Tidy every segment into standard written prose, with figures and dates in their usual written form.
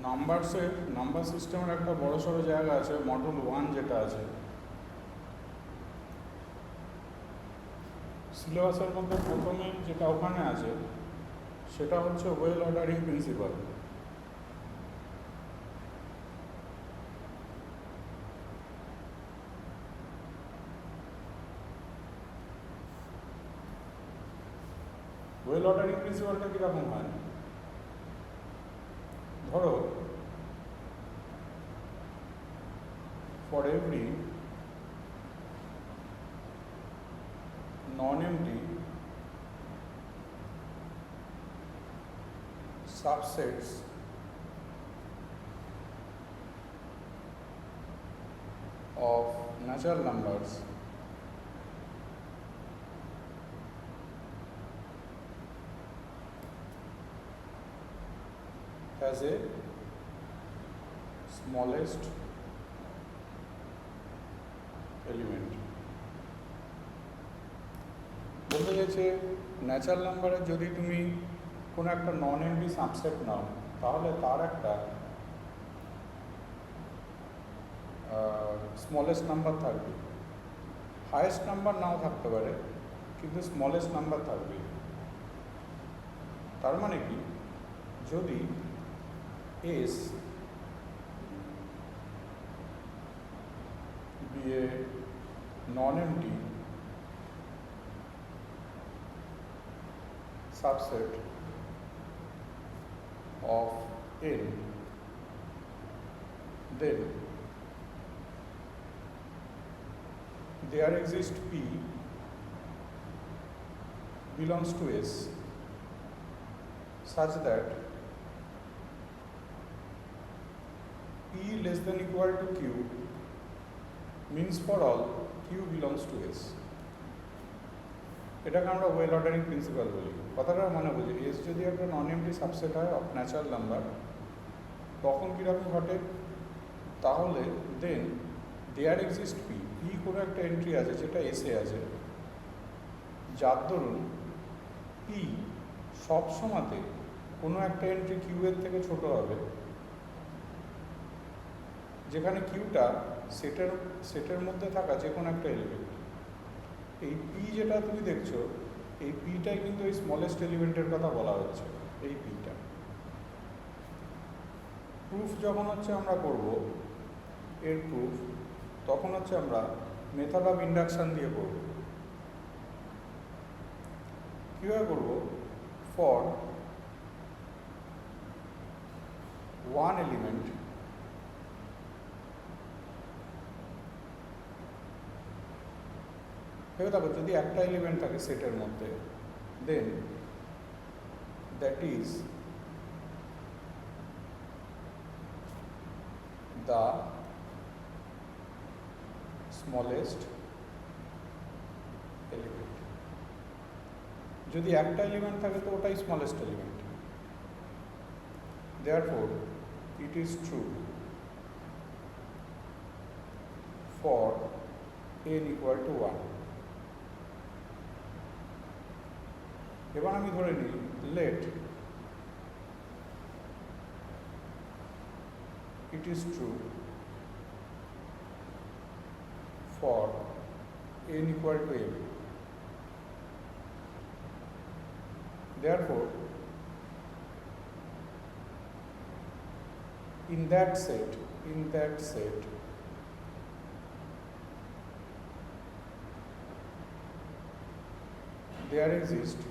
Number সিস্টেমের একটা বড় সড়ো জায়গা আছে, মডুল 1 যেটা আছে সিলেবাসের মধ্যে প্রথমে যেটা ওখানে আছে সেটা হচ্ছে well ordering principle. Well ordering প্রিন্সিপালটা কীরকম হয়, ধরো for every non-empty subsets of natural numbers has a smallest element। বলতে গেছে ন্যাচারাল নাম্বারের যদি তুমি কোনো একটা নন এমপি সাবসেট নাও তাহলে তার একটা স্মলেস্ট নাম্বার থাকবে, হায়েস্ট নাম্বার নাও থাকতে পারে কিন্তু স্মলেস্ট নাম্বার থাকবে। তার মানে কি, যদি S be a non-empty subset of N, then there exists P belongs to S such that P less than equal to Q means for all Q belongs to S। এটাকে আমরা well ordering principal বলি। কথাটা মনে বুঝি, S যদি একটা নন MT subset হয় of natural number তখন কীরকম ঘটে, তাহলে দেন দেয়ার এক্সিস্ট পি, পি কোনো একটা এন্ট্রি আছে যেটা এসে আছে, যার দরুন পি সব সময়তে কোনো একটা এন্ট্রি কিউ এর থেকে ছোট হবে, যেখানে কিউটা সেটের মধ্যে থাকা যে কোনো একটা এলিমেন্ট। এই পি যেটা তুমি দেখছো এই পিটাই কিন্তু এই স্মলেস্ট এলিমেন্টের কথা বলা হচ্ছে, এই পিটা। প্রুফ যখন হচ্ছে আমরা করব এর প্রুফ, তখন হচ্ছে আমরা মেথড অফ ইন্ডাকশন দিয়ে করব। কীভাবে করব, ফর ওয়ান এলিমেন্ট ভেবে থাকো যদি একটা এলিমেন্ট থাকে সেটের মধ্যে, then that is the smallest element. যদি একটা এলিমেন্ট থাকে তো ওটাই smallest element. Therefore it is true for n equal to 1। এবার আমি ধরে নিই let it is true for n equal to m। Therefore, in that set there exists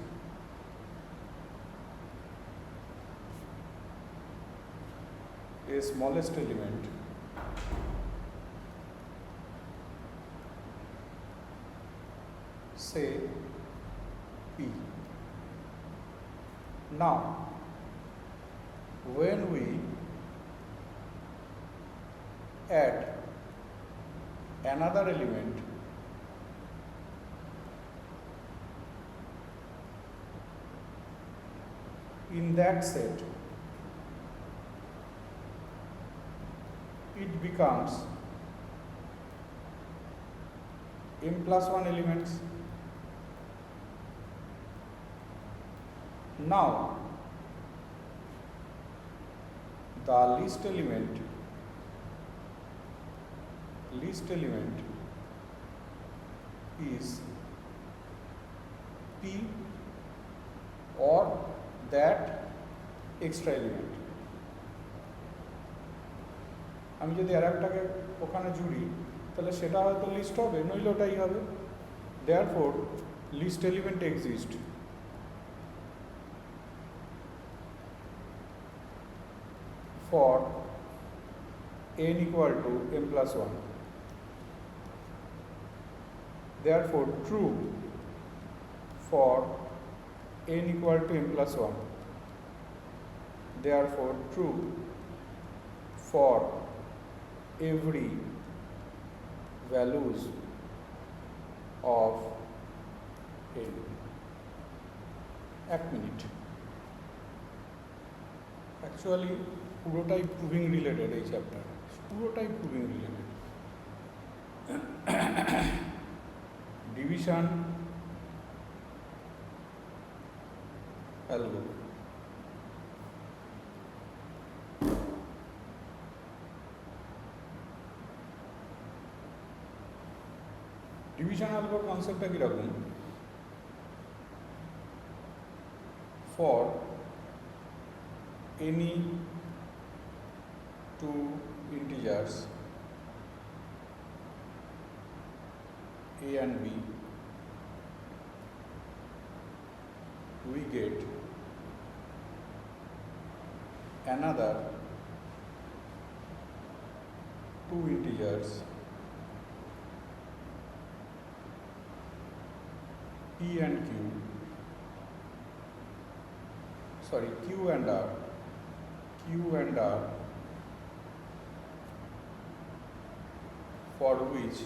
a smallest element say P। Now when we add another element in that set, it becomes m plus 1 elements। Now the least element is P or that extra element. আমি যদি আর একটাকে ওখানে জুড়ি তাহলে সেটা হয়তো list হবে, নইলে ওটাই হবে। Therefore list element exist for n equal to m plus 1. Therefore, true for n equal to m plus 1. Therefore, true for every values of n. 1 minute. Actually, পুরোটাই প্রুভিং রিলেটেড এই চ্যাপ্টার, পুরোটাই proving related. Division algo, division অ্যালগোর কনসেপ্টটা কীরকম? For any two integers a and b, we get another two integers p and q, sorry, q and r, for which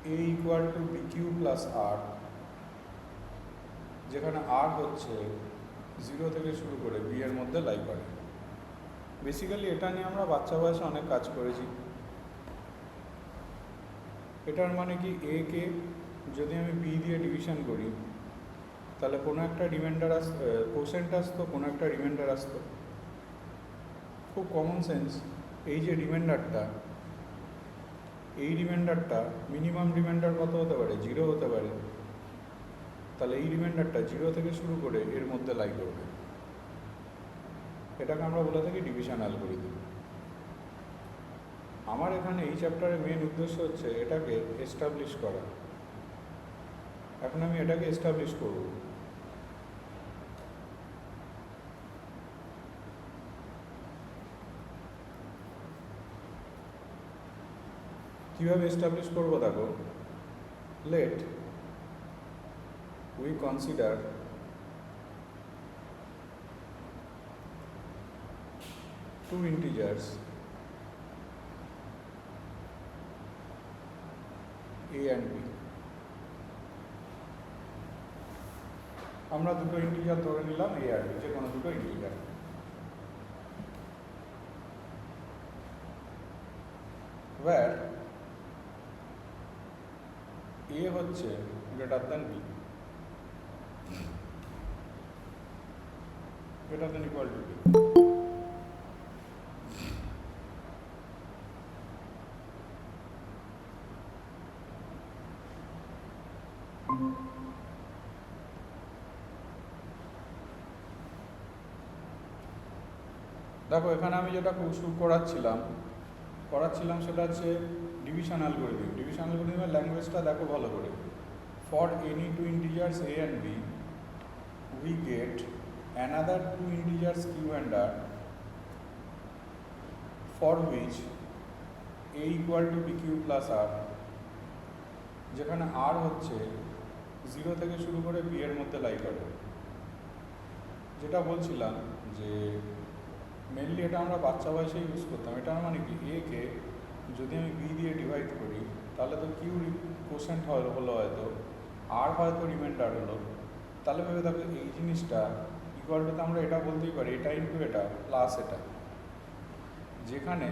a equal to bq plus r, যেখানে r হচ্ছে 0 থেকে শুরু করে b এর মধ্যে লাই করে। বেসিক্যালি এটা নিয়ে আমরা বাচ্চা বয়সে অনেক কাজ করেছি। এটার মানে কি, a কে যদি আমি b দিয়ে ডিভিশন করি তাহলে কোনো একটা রিমাইন্ডার কোশেন্ট আসতো, কোনো একটা রিমাইন্ডার আসতো। খুব কমন সেন্স। এই যে রিমাইন্ডারটা, এই রিমাইন্ডারটা মিনিমাম রিমাইন্ডার কত হতে পারে? 0 হতে পারে। তাহলে এই রিমাইন্ডারটা 0 থেকে শুরু করে এর মধ্যে লাই করবে। এটাকে আমরা বলে থাকি ডিভিশন অ্যালগরিদম। আমার এখানে এই চ্যাপ্টারের মেন উদ্দেশ্য হচ্ছে এটাকে এস্টাবলিশ করা। এখন আমি এটাকে এস্টাবলিশ করব। কিভাবে এস্টাবলিশ করব দেখো। Let we consider two integers a and b. আমরা দুটো ইন্টিজার ধরে নিলাম a আর b, যে কোনো দুটো ইন্টিজার। where a হচ্ছে greater than b, greater than equal two b। দেখো এখানে আমি যেটা শুরু করাচ্ছিলাম সেটা হচ্ছে ডিভিশন অ্যালগরিদম। ডিভিশন অ্যালগরিদমের ল্যাঙ্গুয়েজটা দেখো ভালো করে। For any two integers a and b we get another two integers q and r, for which a equal to b q plus r, যেখানে আর হচ্ছে 0 থেকে শুরু করে বি এর মধ্যে লাই করে। যেটা বলছিলাম যে মেনলি এটা আমরা বাচ্চা বয়সে ইউজ করতাম। এটার মানে কি, এ কে যদি আমি বি দিয়ে ডিভাইড করি তাহলে তো কিউ কোশেন্ট হলো, হয়তো আর হয়তো রিমাইন্ডার হলো। তাহলে ভেবে দেখো এই জিনিসটা ইকুয়াল টুতে আমরা এটা বলতেই পারি এটা ইন্টু এটা প্লাস এটা। যেখানে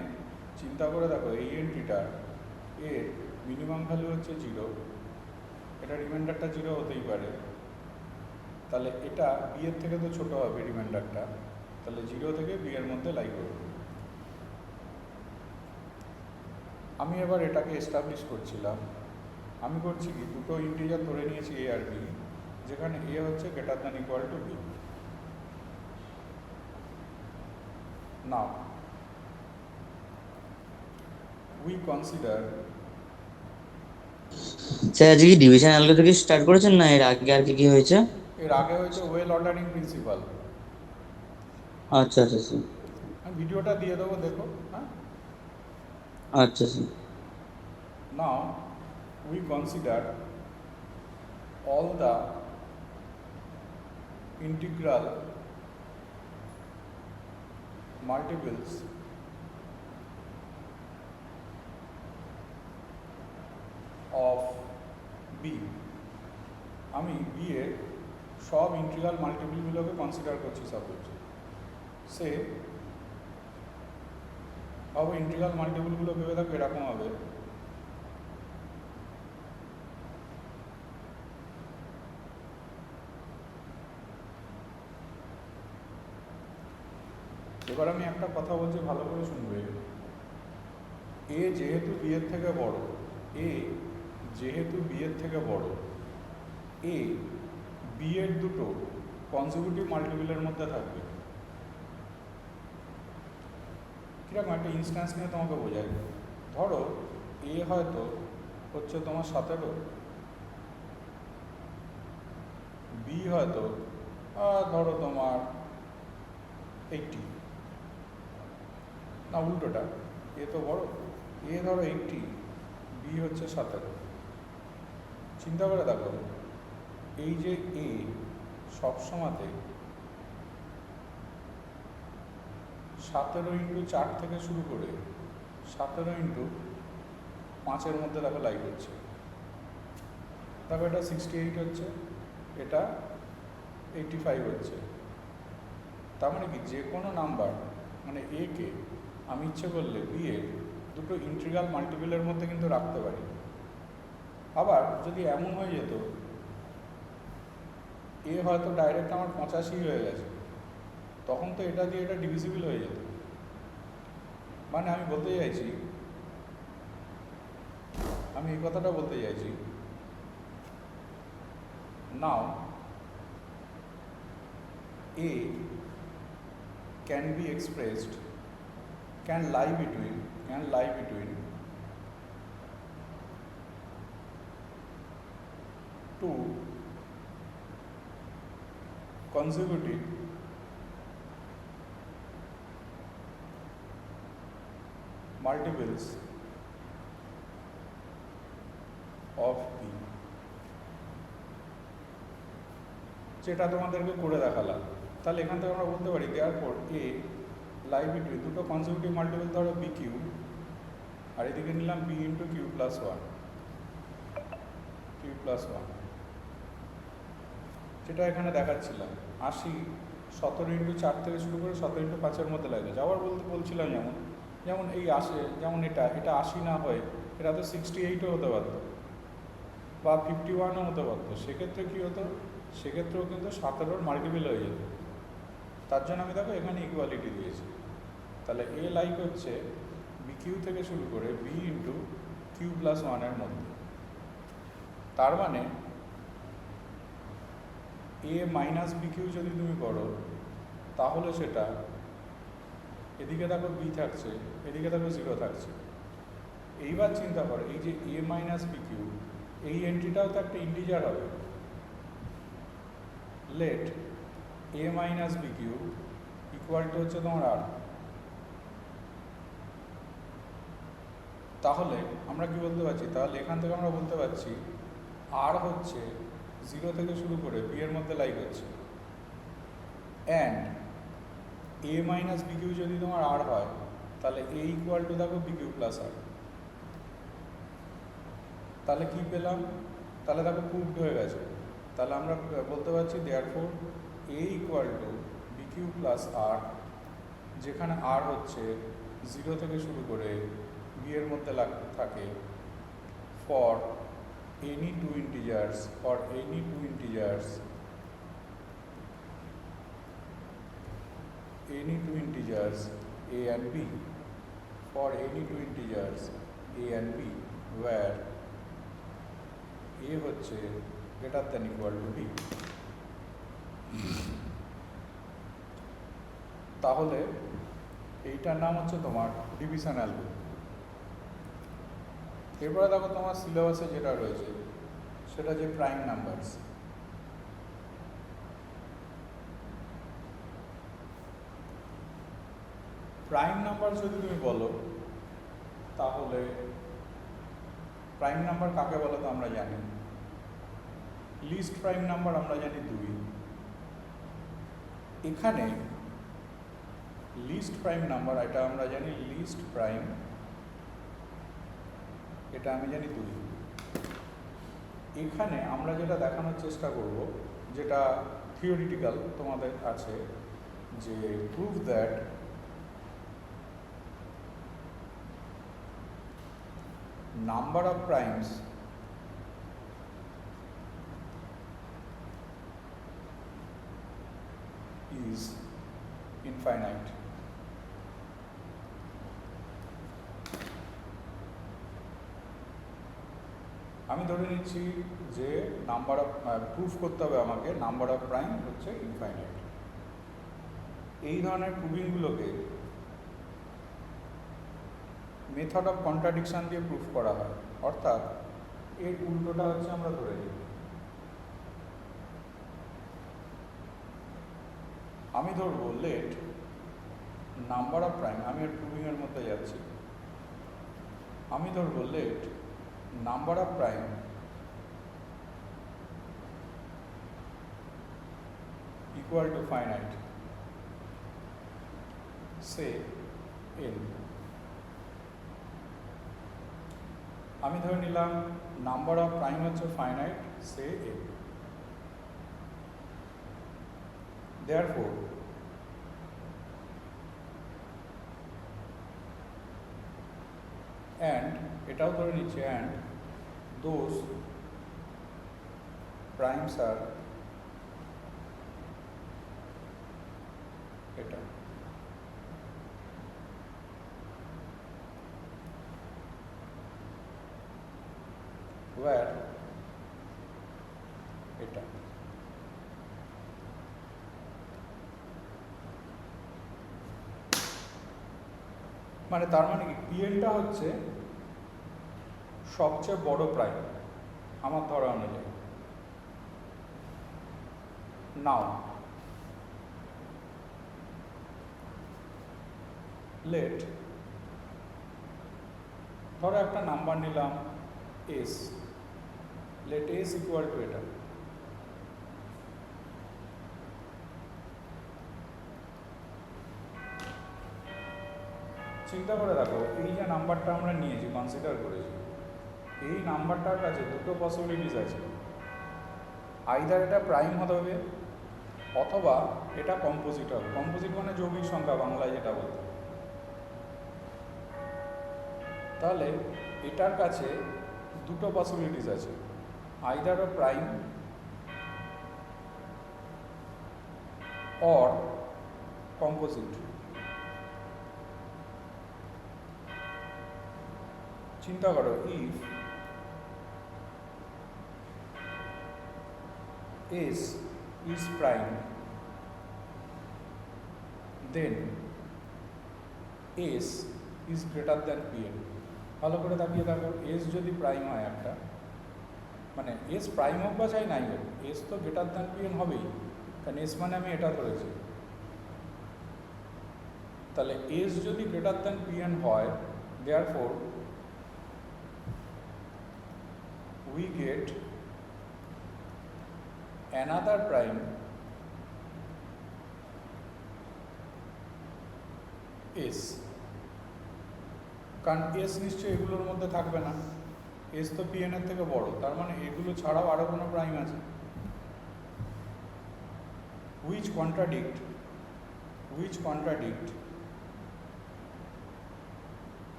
চিন্তা করে দেখো এই এন্ট্রিটার এর মিনিমাম ভ্যালু হচ্ছে 0, এটা রিমাইন্ডারটা 0 হতেই পারে। তাহলে এটা বি এর থেকে তো ছোটো হবে রিমাইন্ডারটা, তাহলে 0 থেকে বি এর মধ্যে লাই করবে। আমি এবার এটাকে এস্টাবলিশ করছিলাম। আমি করছি কি, দুটো ইন্টিজার ধরে নিয়েছি এ আর বি, যেখানে এ হচ্ছে greater than equal to b. Now we consider, sir আজকে কি ডিভিশন অ্যালগো থেকে স্টার্ট করেছেন না এর আগে আর কি কি হয়েছে? এর আগে হয়েছে ওয়েল অর্ডারিং প্রিন্সিপাল। আচ্ছা আচ্ছা স্যার। আমি ভিডিওটা দিয়ে দেবো, দেখো। হ্যাঁ, আচ্ছা sir. Now we consider all the integral multiples of b। আমি b এর সব ইন্টিগ্রাল মাল্টিপলগুলোকে কনসিডার করছি। সাপোজ সে হবে ইন্টিগ্রাল মাল্টিপলগুলো ভেবে থাকবে এরকম হবে, এবার আমি একটা কথা বলছি, ভালো করে শুনবে। এ যেহেতু বি এর থেকে বড়, এ যেহেতু বি এর থেকে বড়, এ বি এর দুটো কনজিকিউটিভ মাল্টিপলের মধ্যে থাকবে। কিরকম একটা ইনস্ট্যান্স নিয়ে তোমাকে বোঝাই। ধরো এ হয়তো হচ্ছে তোমার 17, বি হয়তো ধরো তোমার 80, না উল্টোটা, এ তো বড়, এ ধরো 80, বি হচ্ছে 17। চিন্তা করে দেখো, এই যে এ সবসময়তে 17 ইন্টু 4 থেকে শুরু করে 17 ইন্টু 5-এর মধ্যে দেখো লাই হচ্ছে। দেখো এটা 68 হচ্ছে, এটা 85 হচ্ছে। তার মানে কি, যে কোনো নাম্বার মানে এ কে আমি ইচ্ছে করলে বি এর দুটো ইন্টিগ্রাল মাল্টিপলের মধ্যে কিন্তু রাখতে পারি। আবার যদি এমন হয়ে যেত এ হয়তো ডাইরেক্ট আমার 85 হয়ে গেছে, তখন তো এটা দিয়ে এটা ডিভিজিবল হয়ে যেত। মানে আমি বলতে চাইছি, আমি এই কথাটা বলতে চাইছি, নাও এ can be expressed, can lie between two consecutive multiples of b। যেটা তোমাদেরকে করে দেখালাম, তাহলে এখান থেকে আমরা বলতে পারি দেয়ারফর এ লাই বিটুইন দুটো কনজিকিউটিভ মাল্টিপল, ধরো বি কিউ, আর এদিকে নিলাম b into q plus one, যেটা এখানে দেখাচ্ছিলাম 80, 17 ইন্টু 4 থেকে শুরু করে 17 ইন্টু 5-এর মধ্যে লাগে। আবার বলছিলাম যেমন এই আসে, যেমন এটা 80 না হয়ে এটা তো 68ও হতে পারত বা 51ও হতে পারতো। সেক্ষেত্রে কী হতো, সেক্ষেত্রেও কিন্তু 17-র মাল্টিপল হয়ে যেত। তার জন্য আমি দেখো এখানে ইকুয়ালিটি দিয়েছি। তাহলে এ লাইক হচ্ছে বি কিউ থেকে শুরু করে বি ইন্টু কিউ প্লাস 1-এর মধ্যে। তার মানে এ মাইনাস বি কিউ যদি তুমি করো, তাহলে সেটা এদিকে দেখো বি থাকছে, এদিকে দেখো 0 থাকছে। এইবার চিন্তা করো, এই যে এ মাইনাস বি কিউ, এই এন্ট্রিটাও তো একটা ইন্টিজার হবে। Let a minus b q equal to হচ্ছে তোমার আর। তাহলে আমরা কি বলতে পারছি, তাহলে এখান থেকে আমরা বলতে পারছি আর হচ্ছে 0 থেকে শুরু করে বি এর মধ্যে লাই হচ্ছে, and a minus b q যদি তোমার আর হয়, তাহলে এ ইকুয়াল টু দেখো বি কিউ প্লাস আর। তাহলে কি পেলাম, তাহলে দেখো প্রুভড হয়ে গেছে। তাহলে আমরা বলতে পারছি therefore a equal to b q plus r, যেখানে আর হচ্ছে 0 থেকে শুরু করে বি এর মধ্যে থাকে, for any two integers any two integers a and b, for any two integers a and b where a হচ্ছে greater than equal to b, তাহলে এইটার নাম হচ্ছে তোমার ডিভিশন অ্যালগরিদম। এরপরে দেখো তোমার সিলেবাসে যেটা রয়েছে সেটা যে প্রাইম নাম্বারস। প্রাইম নাম্বার যদি তুমি বলো তাহলে প্রাইম নাম্বার কাকে বলো তো আমরা জানি, লিস্ট প্রাইম নাম্বার আমরা জানি 2। এখানে লিস্ট প্রাইম নাম্বার এটা আমরা জানি লিস্ট প্রাইম, এটা আমি জানি 2। এখানে আমরা যেটা দেখানোর চেষ্টা করব, যেটা থিওরিটিক্যাল তোমাদের আছে, যে prove that number of primes is infinite। আমি ধরে নিচ্ছি যে নাম্বার অফ প্রুফ করতে হবে আমাকে নাম্বার অফ প্রাইম হচ্ছে ইনফাইনাইট। এই ধরনের প্রুভিংগুলোকে মেথড অফ কন্ট্রাডিকশন দিয়ে প্রুফ করা হয়, অর্থাৎ এর উল্টোটা হচ্ছে আমরা ধরে নিই। আমি ধরবো লেট নাম্বার অফ প্রাইম, আমি এর প্রুভিংয়ের মধ্যে যাচ্ছি, আমি ধরবো let number of prime equal to finite, say n. আমি ধরে নিলাম নাম্বার অফ প্রাইম হচ্ছে finite, say n. Therefore and, এটাও ধরে নিচ্ছে অ্যান্ড দোজ প্রাইমস আর এটা। where এটা। মানে তার মানে কি পিএনটা হচ্ছে সবচেয়ে বড় প্রাইম আমার ধরা অনুযায়ী। নাও লেট, ধরো একটা নাম্বার নিলাম s, let s equal to এটা। চিন্তা করে দেখো, এই যে নাম্বারটা আমরা নিয়েছি, কনসিডার করেছি, এই নাম্বারটার কাছে দুটো পসিবিলিটিস আছে, আইদার এটা প্রাইম হতে হবে অথবা এটা কম্পোজিট হবে। কম্পোজিট মানে যৌগিক সংখ্যা বাংলায় যেটা বলতে। তাহলে এটার কাছে দুটো পসিবিলিটিস আছে, either a prime or composite. চিন্তা করো, if S is prime, then S is greater than Pn। ভালো করে তাকিয়ে দেখো, S যদি প্রাইম হয় একটা, মানে S প্রাইম হোক বা চাই নাই হোক, S তো গ্রেটার দ্যান Pn হবেই, কারণ S মানে আমি এটা ধরেছি। তাহলে S যদি গ্রেটার দ্যান Pn হয়, therefore we get another prime S, কারণ S নিশ্চয়ই এগুলোর মধ্যে থাকবে না, S তো Pn এর থেকে বড়, তার মানে এগুলো ছাড়াও আরো কোনো প্রাইম আছে, which contradict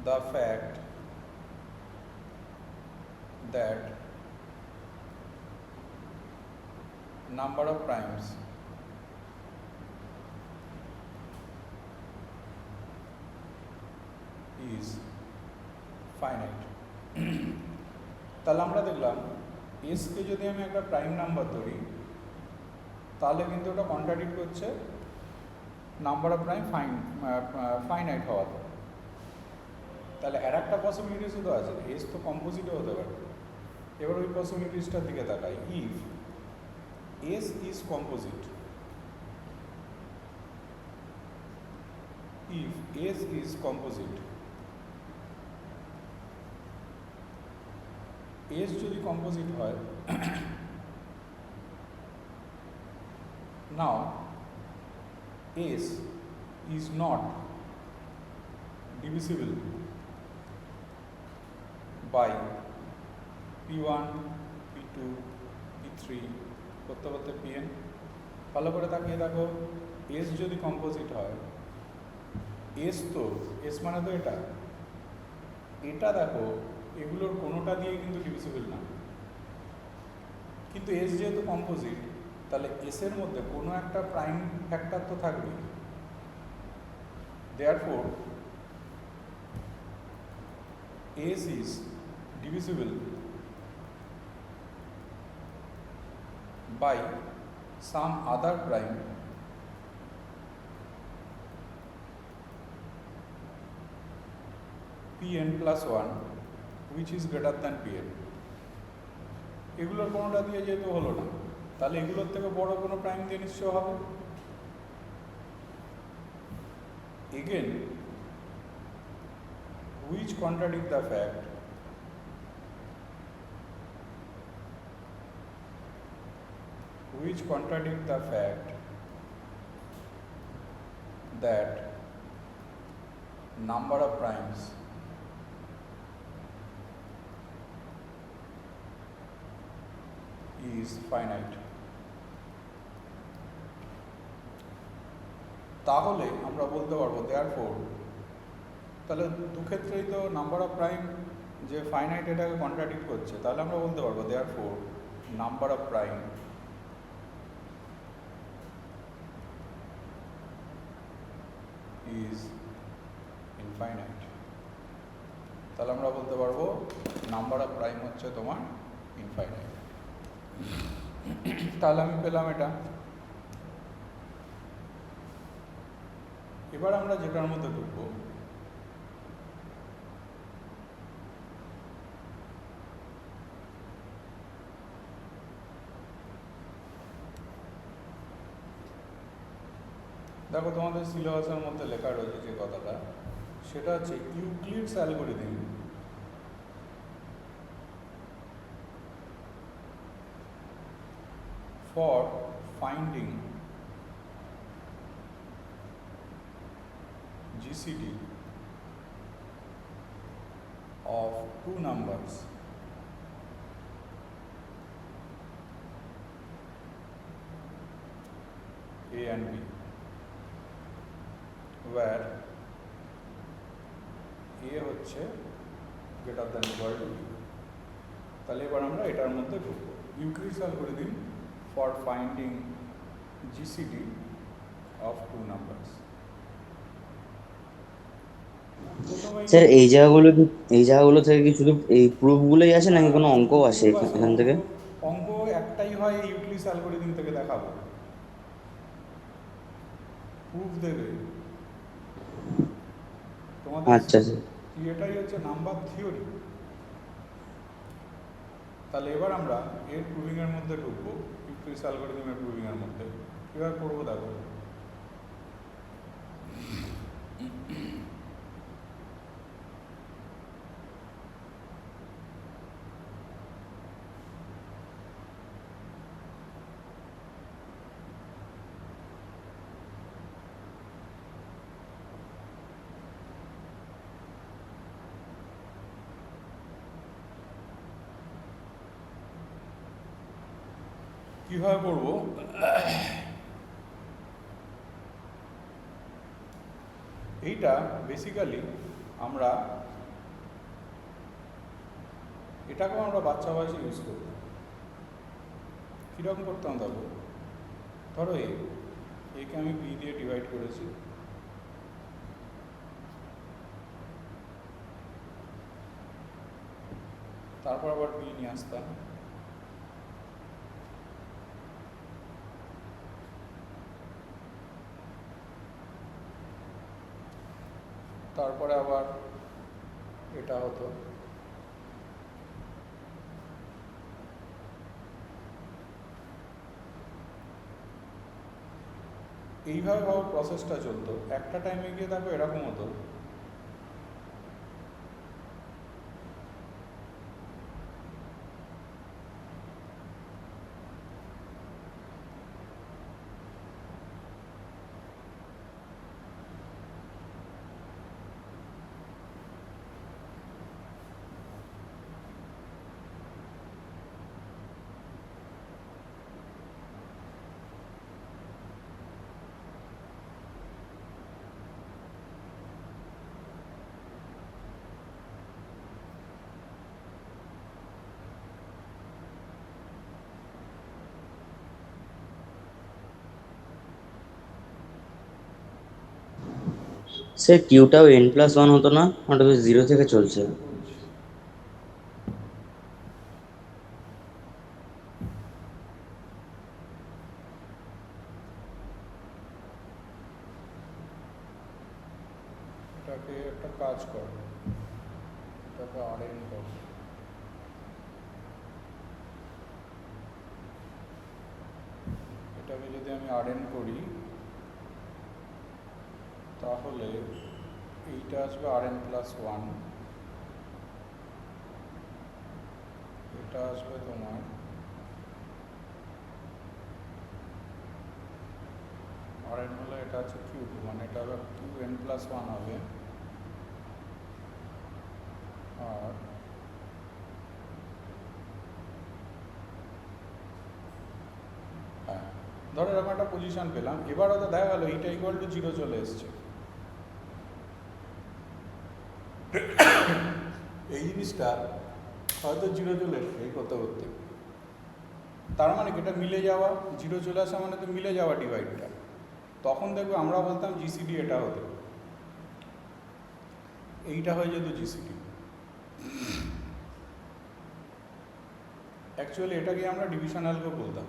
the fact that number of primes is finite. তাহলে আমরা দেখলাম এসকে যদি আমি একটা প্রাইম নাম্বার ধরি তাহলে কিন্তু ওটা কন্ট্রাডিক্ট করছে নাম্বার অফ প্রাইম ফাইনাইট হওয়াতে। তাহলে আর একটা পসিবিলিটি শুধু আছে, এস তো কম্পোজিটও হতে পারে। এবার ওই পসিবিলিটিসটার দিকে তাকাই। If S is composite, if S is composite, S যদি composite হয়, now S is not divisible by P1, P2, P3 করতে করতে Pn। ভালো করে তাকিয়ে দেখো, S যদি কম্পোজিট হয়, এস তো এস মানে তো এটা এটা দেখো এগুলোর কোনোটা দিয়ে কিন্তু ডিভিজিবল না, কিন্তু এস যেহেতু কম্পোজিট তাহলে এস এর মধ্যে কোনো একটা প্রাইম ফ্যাক্টর তো থাকবেই। Therefore s is divisible by some other prime Pn plus 1 which is greater than Pn। এগুলোর কোনোটা দিয়ে যেহেতু হলো না, তাহলে এগুলোর থেকে বড় কোনো প্রাইম দিয়ে নিশ্চয় হবে। Again, which contradict the fact that number of primes is finite। তাহলে আমরা বলতে পারবো therefore, তাহলে দুক্ষেত্রেই তো নাম্বার অফ প্রাইম যে ফাইনাইট এটাকে কন্ট্রাডিক্ট করছে, তাহলে আমরা বলতে পারবো therefore number of prime is infinite। তাহলে আমরা বলতে পারবো নাম্বার অফ প্রাইম হচ্ছে তোমার ইনফাইনাইট। তাহলে আমি পেলাম এটা। এবার আমরা যেটার মধ্যে ঢুকবো, দেখো তোমাদের সিলেবাসের মধ্যে লেখা রয়েছে যে কথাটা, সেটা হচ্ছে ইউক্লিডস algorithm for finding GCD of two numbers A and B where A হচ্ছে greater than equal to B। তাহলে এবার আমরা এটার মধ্যে ঢুকবো, Euclid's algorithm for finding GCD of two numbers। Sir এই জায়গাগুলো থেকে কি শুধু এই প্রুফগুলোই আছে নাকি কোনো অঙ্কও আসে এখান থেকে? অঙ্ক একটাই হয়, ইউক্লিডস অ্যালগরিদম থেকে দেখাবো, প্রুফ দেবে তোমাদের। আচ্ছা স্যার, এটাই হচ্ছে নাম্বার থিওরি। তাহলে এবার আমরা এর প্রুভিং এর মধ্যে ঢুকবো, ইউক্লিডস অ্যালগরিদমের প্রুভিং এর মধ্যে। কিভাবে করবো দেখো, কিভাবে করবো, এইটা বেসিক্যালি আমরা এটাকেও আমরা বাচ্চা বয়সে ইউজ করব। কীরকম করতাম দেখো, ধরো একে আমি বি দিয়ে ডিভাইড করেছি, তারপর আবার বি নিয়ে আসতাম, তারপরে আবার এটা হতো, এইভাবে ভাবে প্রসেসটা চলতো। একটা টাইমে গিয়ে দেখো এরকম হতো, স্যার কিউটাও n+1 হতো না, ওটা তো 0 থেকে চলছে। বলছি এটাকে একটা কাজ কর, এটাকে RN কর, এটাকে যদি আমি RN করি তাহলে এইটা আসবে RN+1, এটা আসবে তোমার RN হলে এটা আছে Q2, মানে এটা হবে QN+1 হবে। আর হ্যাঁ, ধরো এরকম একটা পজিশন পেলাম, এবার হয়তো দেখা গেলো এইটা ইকুয়াল টু 0 চলে এসছে। এই জিনিসটা হয়তো 0 চলে এসছে এই করতে করতে, তার মানে কি এটা মিলে যাওয়া, 0 চলে আসা মানে তো মিলে যাওয়া ডিভাইডটা। তখন দেখবে আমরা বলতাম জিসিডি এটা হতো, এইটা হয়ে যেত জিসিডি। অ্যাকচুয়ালি এটাকে আমরা ডিভিশনালকে বলতাম।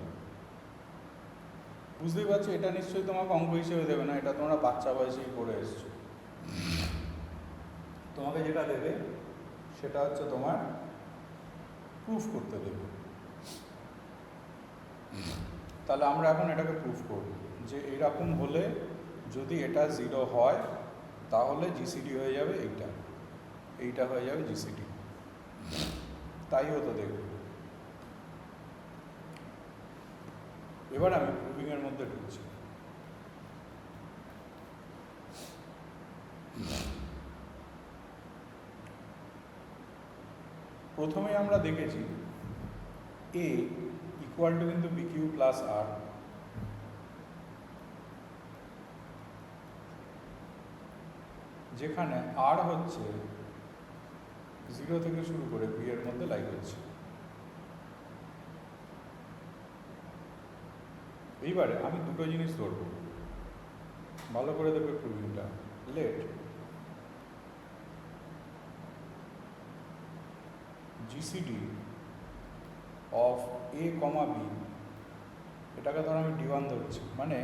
বুঝতেই পারছো, এটা নিশ্চয়ই তোমাকে অঙ্ক হিসেবে দেবে না, এটা তোমরা বাচ্চা বয়সেই করে এসছো। তোমাকে যেটা দেবে সেটা হচ্ছে তোমার প্রুফ করতে দেবে। তাহলে আমরা এখন এটাকে প্রুফ করব যে এইরকম হলে যদি এটা 0 হয় তাহলে জিসিডি হয়ে যাবে এইটা, এইটা হয়ে যাবে জিসিডি। তাই হতো দেখবে। এবার আমি প্রুফিংয়ের মধ্যে ঢুকছি। প্রথমে আমরা দেখেছি এ ইকুয়াল টু কিন্তু বিকিউ প্লাস আর, যেখানে আর হচ্ছে 0 থেকে শুরু করে বি এর মধ্যে লাইক হচ্ছে। এইবারে আমি দুটো জিনিস ধরব, ভালো করে দেখবে প্রুফিংটা। Let GCD of A comma b, এটাকে ধরো আমি D1 ধরছি, মানে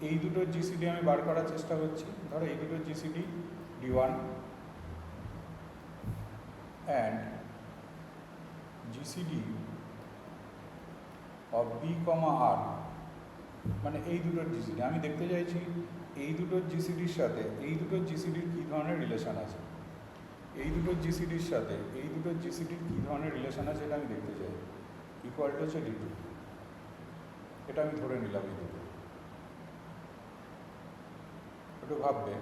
এই দুটোর জিসিডি আমি বার করার চেষ্টা করছি। ধরো এই দুটোর GCD D1 and GCD of B comma r, মানে এই দুটোর জিসিডি আমি দেখতে চাইছি এই দুটোর জিসিডির সাথে এই দুটোর জিসিডির কী ধরনের রিলেশান আছে, এই দুটোর জিসিডির সাথে এই দুটোর জিসিডির কী ধরনের রিলেশান আছে এটা আমি দেখতে চাই। ইকুয়াল টু হচ্ছে D2, এটা আমি ধরে নিলাম এই দুটো। একটু ভাববে,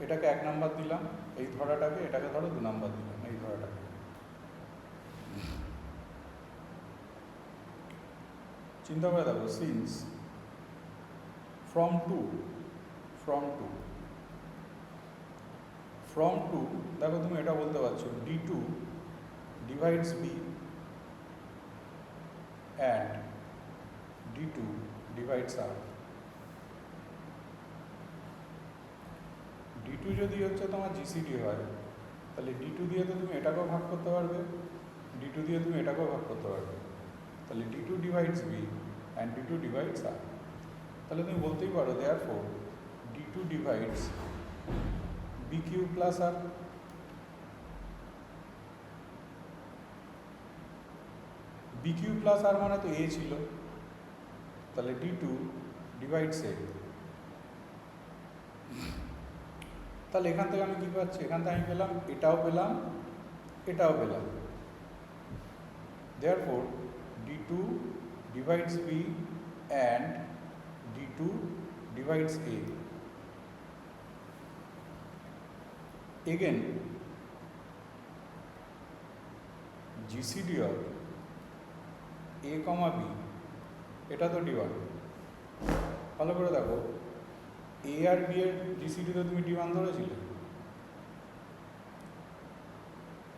এটাকে 1 নাম্বার দিলাম এই ধরাটাকে, এটাকে ধরো 2 নাম্বার দিলাম এই ধরাটাকে। চিন্তা করে দেখো, সিন্স ফ্রম টু দেখো তুমি এটা বলতে পারছো D2 divides B and D2 divides R। D two যদি হচ্ছে তোমার জিসিডি হয়, তাহলে ডি টু দিয়ে তো তুমি এটাকেও ভাগ করতে পারবে, ডি টু দিয়ে তুমি এটাকেও ভাগ করতে পারবে, তাহলে d two divides B and d two divides r. তাহলে তুমি বলতেই পারো therefore D two divides b q plus r. B q plus r মানে তো এ ছিল, তাহলে ডি টু ডিভাইডস এ। তাহলে এখান থেকে আমি কী পাচ্ছি, এখান থেকে আমি পেলাম এটাও পেলাম এটাও পেলাম। Therefore D two divides B and d two divides a. Again GCD of A comma b, এটা তো ডি1। ভালো করে দেখো, এ আর বি এর জিসিডি তো তুমি ডি1 ধরেছিলে,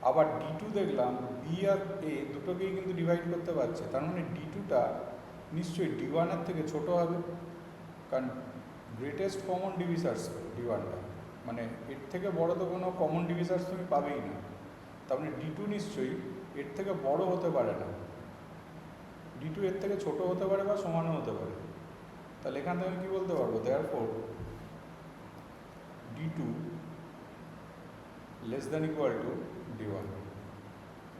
আবার ডি টু দেখলাম বি আর এ দুটোকেই কিন্তু ডিভাইড করতে পারছে, তার মানে ডি টুটা নিশ্চয়ই ডি1-এর থেকে ছোট হবে, কারণ গ্রেটেস্ট কমন ডিভিসার্স ডি1টা, মানে এর থেকে বড় তো কোনো কমন ডিভিসার্স তুমি পাবেই না, তার মানে ডি টু নিশ্চয়ই এর থেকে বড় হতে পারে না, ডি টু এর থেকে ছোট হতে পারে বা সমানও হতে পারে। তাহলে এখান থেকে আমি কী বলতে পারবো, therefore D two less than equal to D one.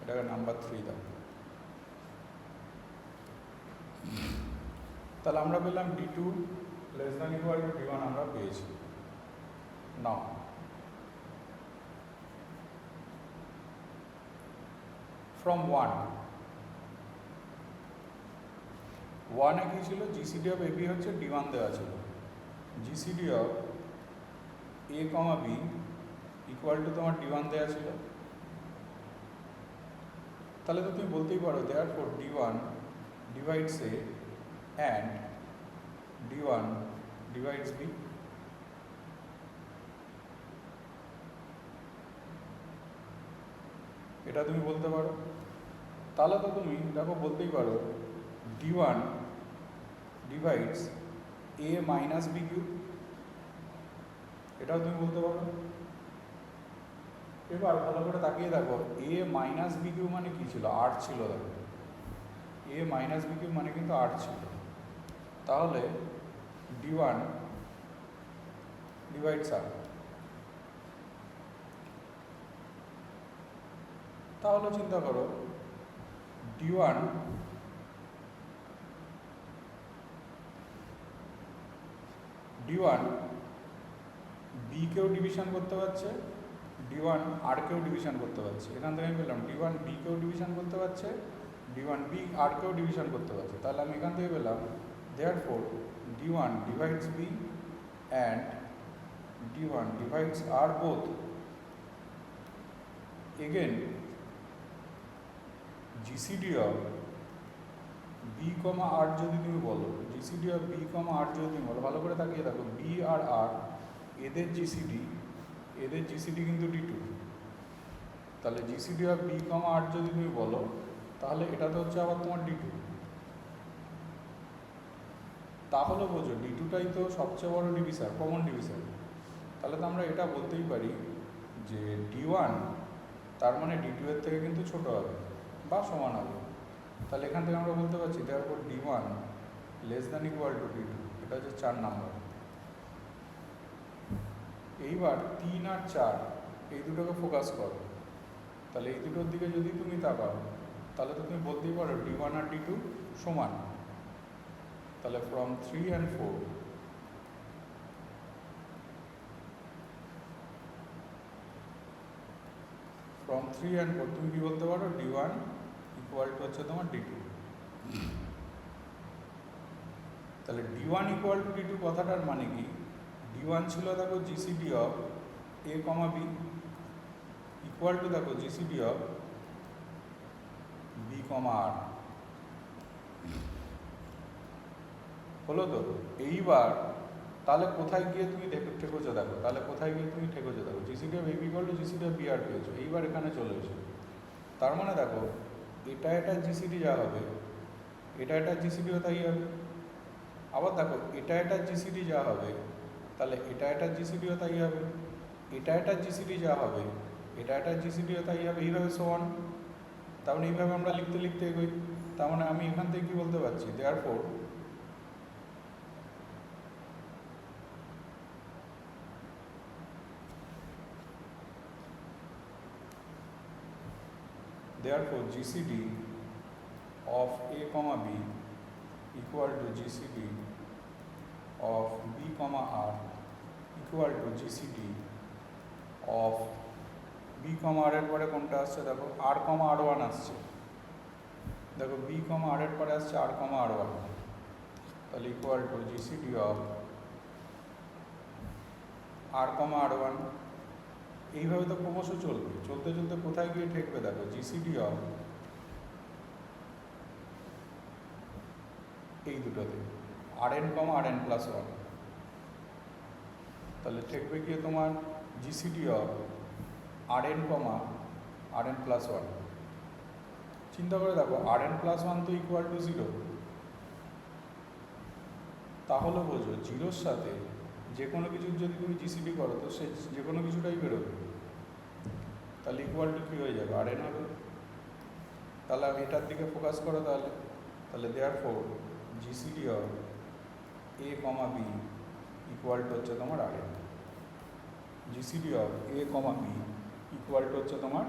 এটাকে নাম্বার 3 দাও। তাহলে আমরা পেলাম D two less than equal to D one আমরা পেয়েছি। নাও ফ্রম 1 কী ছিল, জিসিডি অফ এবি হচ্ছে ডি1 দেওয়া ছিল, GCD of A comma B equal to তোমার ডি1 দেওয়া ছিল। তাহলে তো তুমি বলতেই পারো therefore D one divides A and D one divides B. এটা তুমি বলতে পারো। তাহলে তো তুমি দেখো বলতেই পারো ডি1 ডিভাইডস এ মাইনাস বি কিউ, এটাও তুমি বলতে পারো। এবার ভালো করে তাকিয়ে দেখো, এ মাইনাস বি কিউ মানে কী ছিল, 8 ছিল। দেখো এ মাইনাস বি কিউ মানে কিন্তু 8 ছিল, তাহলে ডি1 ডিভাইডস আর। তাহলে চিন্তা করো ডি1 বিকেও ডিভিশন করতে পারছে, ডি1 আরকেও ডিভিশন করতে পারছে। এখান থেকে আমি পেলাম ডি1 বিকেও ডিভিশন করতে পারছে, ডি1 বি আরকেও ডিভিশন করতে পারছে। তাহলে আমি এখান থেকে পেলাম therefore D one divides B and D one divides R both. Again GCD of B comma R যদি তুমি বলো, GCD of B comma R যদি তুমি বলো, ভালো করে তাকিয়ে দেখো বি আর আর এদের জিসিডি কিন্তু ডি2। তাহলে GCD of B comma R যদি তুমি বলো, তাহলে এটা তো হচ্ছে আবার তোমার ডি2। তাহলে বোঝো ডি2টাই তো সবচেয়ে বড় ডিভিসার, কমন ডিভিসার। তাহলে তো আমরা এটা বলতেই পারি যে ডি1 তার মানে ডি2 এর থেকে কিন্তু ছোট হবে বা সমান হবে। তাহলে এখান থেকে আমরা বলতে পারছি তারপর D one less than equal two ডি2। এটা হচ্ছে 4 নাম্বার। এইবার 3 আর 4 এই দুটোকে ফোকাস করো। তাহলে এই দুটোর দিকে যদি তুমি তাকাও, তাহলে তো তুমি বলতেই পারো ডি1 আর ডি2 সমান। তাহলে ফ্রম 3 and 4 তুমি কি বলতে পারো ডি1 ইকুয়াল টু হচ্ছে তোমার ডি2। তাহলে ডি1 ইকুয়াল টু ডি2 কথাটার মানে কি, ডি1 ছিল দেখো GCD of A comma B equal to দেখো GCD of B comma r. হলো তো। এইবার তাহলে কোথায় গিয়ে তুমি ঠেকেছো দেখো, তাহলে কোথায় গিয়ে তুমি ঠেকেছো দেখো, GCD of A B equal to GCD of B R পেয়েছো। এইবার এখানে চলে এসো, তার মানে দেখো এটা জিসিডি যা হবে, এটা জিসিডিও তাই হবে। আবার দেখো এটা জিসিডি যা হবে, তাহলে এটা জিসিডিও তাই হবে। এটা একটা জিসিডি যা হবে, এটা একটা জিসিডিও তাই হবে, এইভাবে সমান। তার মানে এইভাবে আমরা লিখতে লিখতে এগোই। তার মানে আমি এখান থেকে কি বলতে পারছি, therefore GCD of A comma B equal to GCD of B comma R equal to GCD of B comma R এর পরে কোনটা আসছে দেখো, R comma R1 আসছে। দেখো B comma R এর পরে আসছে R comma R1, তাহলে equal to GCD of R comma R1। এইভাবে তো ক্রমশ চলবে, চলতে চলতে কোথায় গিয়ে ঠেকবে দেখো, GCD of এই দুটোতে Rn comma Rn plus 1, তাহলে ঠেকবে গিয়ে তোমার GCD of Rn comma Rn plus 1। চিন্তা করে দেখো Rn plus 1 তো ইকুয়াল টু 0, তাহলে বোঝো জিরোর সাথে যে কোনো কিছুর যদি তুমি জিসিডি করো তো সে যে কোনো কিছুটাই বেরোবে, তাহলে ইকুয়াল টু কী হয়ে যাবে, Rn হবে। তাহলে আমি এটার দিকে ফোকাস করো তাহলে, তাহলে therefore GCD of A comma B equal to হচ্ছে তোমার Rn। GCD of A comma B equal to হচ্ছে তোমার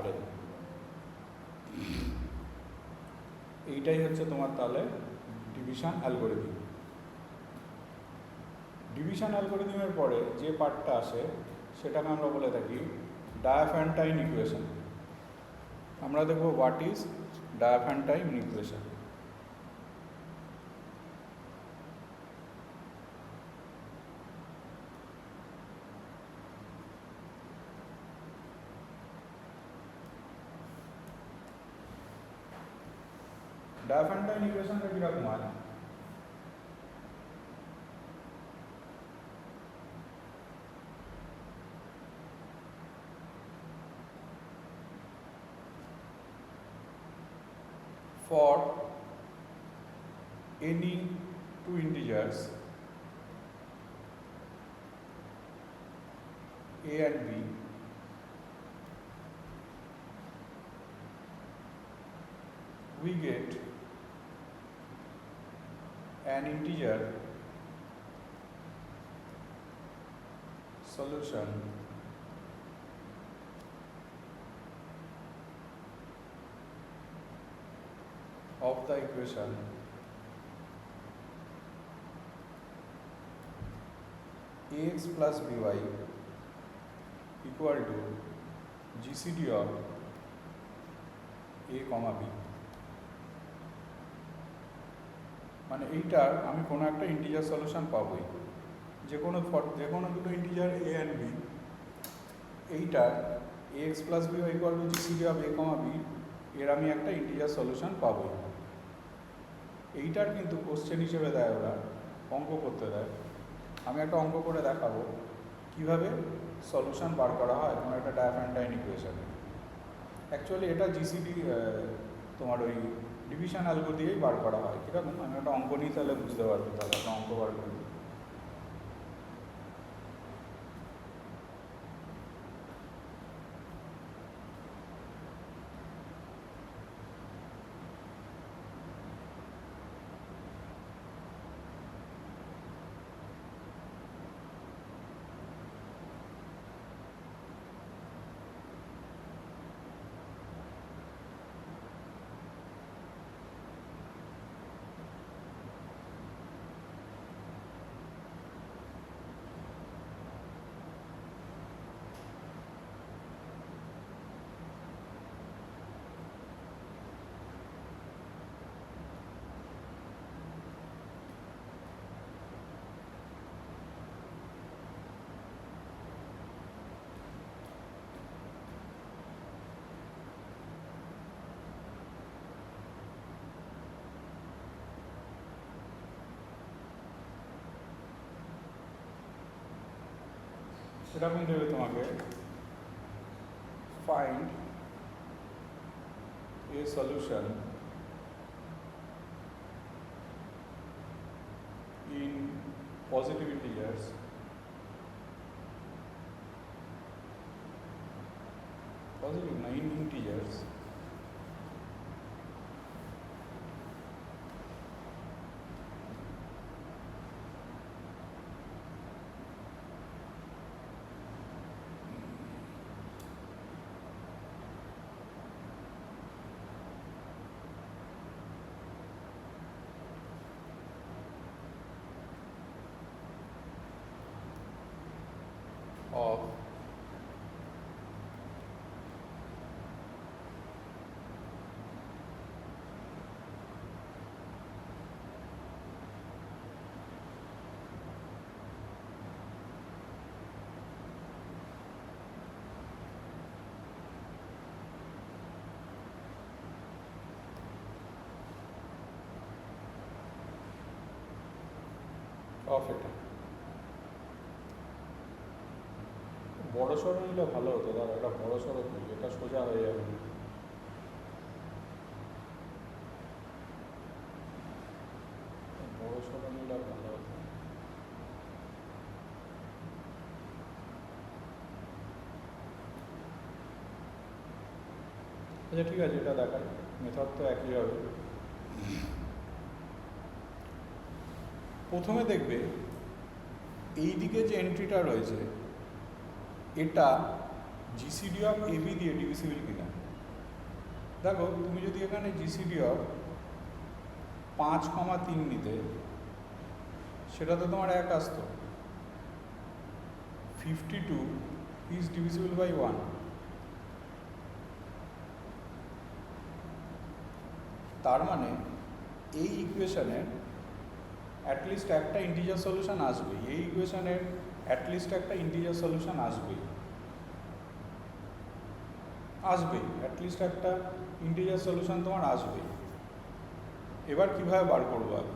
Rn। এইটাই হচ্ছে তোমার তাহলে ডিভিশন অ্যালগোরিদম। ডিভিশন অ্যালগোরিদমের পরে যে পার্টটা আসে সেটাকে আমরা বলে থাকি ডায়াফ্যান্টাইন ইকুয়েশন। আমরা দেখব হোয়াট ইজ ডায়াফ্যান্টাইন ইকুয়েশন। ডায়াফ্যান্টাইন ইকুয়েশনটা কীরকম হয়, for any two integers A and B, we get an integer solution of the equation ax plus by equal to GCD of A comma B। মানে এইটার আমি কোনো একটা ইন্টিজার সলিউশন পাবোই, যে কোনো দুটো ইন্টিজার A and B, এইটার ax plus by equal to GCD of A comma B এর আমি একটা ইন্টিজার সলিউশন পাবোই। এইটার কিন্তু কোশ্চেন হিসেবে দেয়, ওরা অঙ্ক করতে দেয়। আমি একটা অঙ্ক করে দেখাবো কিভাবে সলিউশন বার করা হয় কোনো একটা ডায়াফ্যান্টাইন ইকুয়েশনে। অ্যাকচুয়ালি এটা জিসিডি তোমার ওই ডিভিশন অ্যালগো দিয়েই বার করা হয়। কীরকম, আমি একটা অঙ্ক নিই তাহলে বুঝতে পারবো, তাহলে একটা অঙ্ক বার করি। সেরকম দেবে তোমাকে find a solution in positive integers positive না, ইন ইন্টিজার্স। of এটা বড় সড়ো নিলে ভালো হতো, দাদা এটা বড় সড়ো তুই, এটা সোজা হয়ে যাবে। বড় সড়ো নিলে ভালো হতো। আচ্ছা ঠিক আছে, এটা দেখাই, মেথড তো একই হবে। প্রথমে দেখবে এই দিকে যে এন্ট্রিটা রয়েছে এটা জিসিডি অফ এবি দিয়ে ডিভিসিবল কিনা। দেখো তুমি যদি এখানে জিসিডি অফ 5,3 নিতে, সেটা তো তোমার 1 আসতো। 52 ইজ ডিভিসিবল বাই 1। তার মানে এই ইকুয়েশনের অ্যাটলিস্ট একটা ইন্টিজার সলিউশন আসবে, এই ইকুয়েশনের অ্যাটলিস্ট একটা ইন্টিজার সলিউশন আসবেই, অ্যাটলিস্ট একটা ইন্টিজার সলিউশন তোমার আসবেই। এবার কিভাবে বার করবো আগে?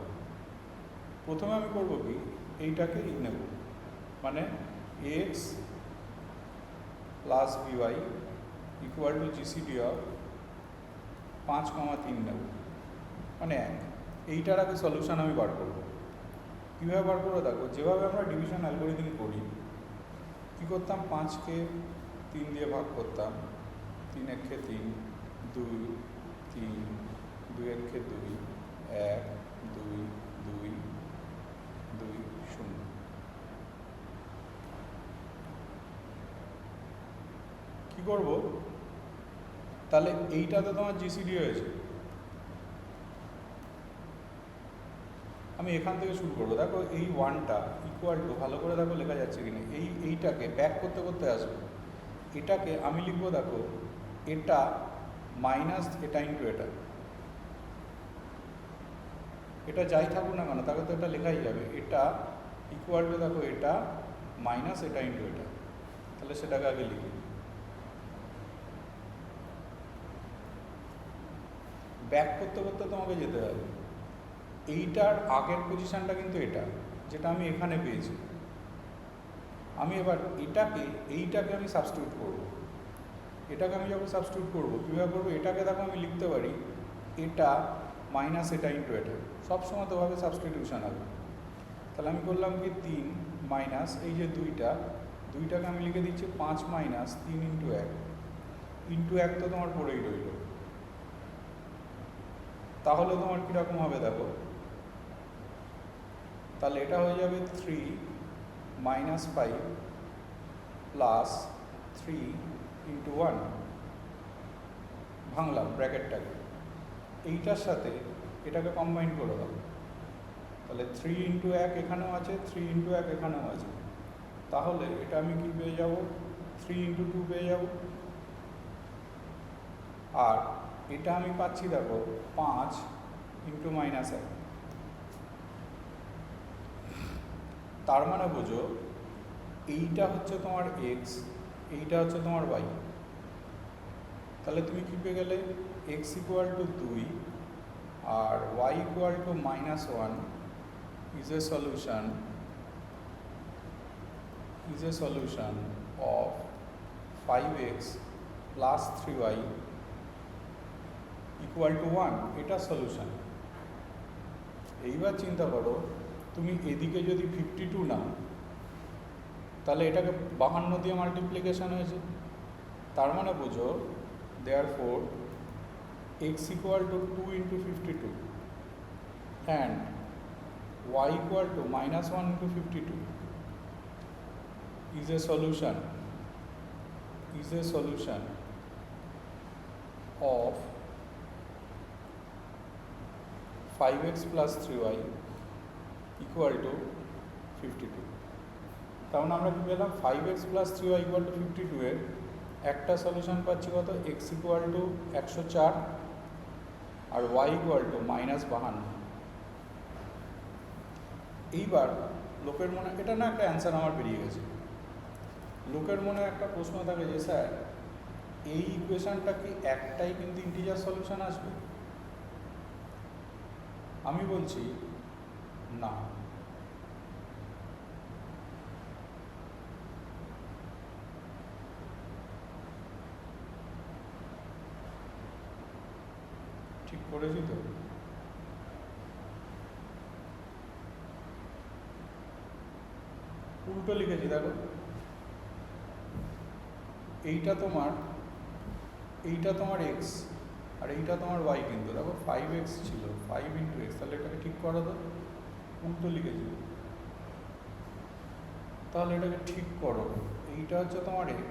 প্রথমে আমি করবো কি, এইটাকে নেব, মানে x plus by equal to GCD of 5,3 নেব, মানে 1। এইটার আগে সলিউশন আমি বার করবো। কীভাবে বার করবো দেখো, যেভাবে আমরা ডিভিশন অ্যালগরিদম করি, কী করতাম, 5কে 3 দিয়ে ভাগ করতাম, 3 একে 3, 2 3, 2 একে 2, 1 2 2 2 0। কী করবো তাহলে, এইটা তো তোমার জিসিডি হয়েছে। আমি এখান থেকে শুরু করবো। দেখো এই 1টা ইকুয়াল টু, ভালো করে দেখো লেখা যাচ্ছে কিনা, এইটাকে ব্যাক করতে করতে আসবে। এটাকে আমি লিখবো, দেখো এটা মাইনাস এটা ইন্টু এটা, এটা যাই থাকুক না কেন তাকে তো এটা লেখাই যাবে। এটা ইকুয়াল টু, দেখো এটা মাইনাস এটা ইন্টু এটা, তাহলে সেটাকে আগে লিখি। ব্যাক করতে করতে তোমাকে যেতে হবে। এইটার আগের পজিশানটা কিন্তু এটা, যেটা আমি এখানে পেয়েছি। আমি এবার এইটাকে আমি সাবস্টিটিউট করব। এটাকে আমি যখন সাবস্টিটিউট করবো, কীভাবে করবো, এটাকে দেখো আমি লিখতে পারি এটা মাইনাস এটা ইন্টু এটা, সবসময় তোভাবে সাবস্টিটিউশন হবে। তাহলে আমি করলাম কি 3 মাইনাস এই যে দুইটাকে আমি লিখে দিচ্ছি 5 মাইনাস 3 ইন্টু 1, ইন্টু 1 তো তোমার পড়েই রইল। তাহলে তোমার কীরকম হবে দেখো, তাহলে এটা হয়ে যাবে 3 মাইনাস 5 প্লাস 3 ইন্টু 1, ভাঙলাম ব্র্যাকেটটাকে, এইটার সাথে এটাকে কম্বাইন করে দাও। তাহলে 3 ইন্টু 1 এখানেও আছে, 3 ইন্টু 1 এখানেও আছে, তাহলে এটা আমি কি পেয়ে যাব, 3 ইন্টু 2 পেয়ে যাব। আর এটা আমি পাচ্ছি দেখো 5 ইন্টু মাইনাস 1। তার মানে বোঝো এইটা হচ্ছে তোমার এক্স, এইটা হচ্ছে তোমার ওয়াই। তাহলে তুমি কী পেয়ে গেলে, এক্স ইকুয়াল টু 2 আর Y equal to -1 is a solution of 5x plus 3y equal to 1। এটা সলিউশন। এইবার চিন্তা করো, তুমি এদিকে যদি 52 নাও, তাহলে এটাকে 52 দিয়ে মাল্টিপ্লিকেশন হয়েছে, তার মানে বোঝো দেয়ার four x equal to 2 into 52 and y equal to minus 1 into 52 is a solution of 5x plus 3y equal to 52. তার মানে আমরা কি পেলাম 5x plus 3y equal to 52 এর একটা সলিউশন পাচ্ছি কত x equal to 104 R y equal to minus 52। এইবার লোকের মনে এটা না একটা অ্যান্সার আমার বেরিয়ে গেছে। লোকের মনে একটা প্রশ্ন থাকে যে স্যার এই ইকুয়েশনটা কি একটাই কিন্তু ইন্টিজার সলিউশন আসবে? আমি বলছি না। ঠিক করেছি তো? উল্টো লিখেছি দেখো, এইটা তোমার x আর এইটা তোমার y, কিন্তু দেখো 5x ছিল 5 into x, তাহলে এটাকে ঠিক করো তো। উল্টো লিখেছি, তাহলে এটাকে ঠিক করো। এইটা হচ্ছে তোমার x,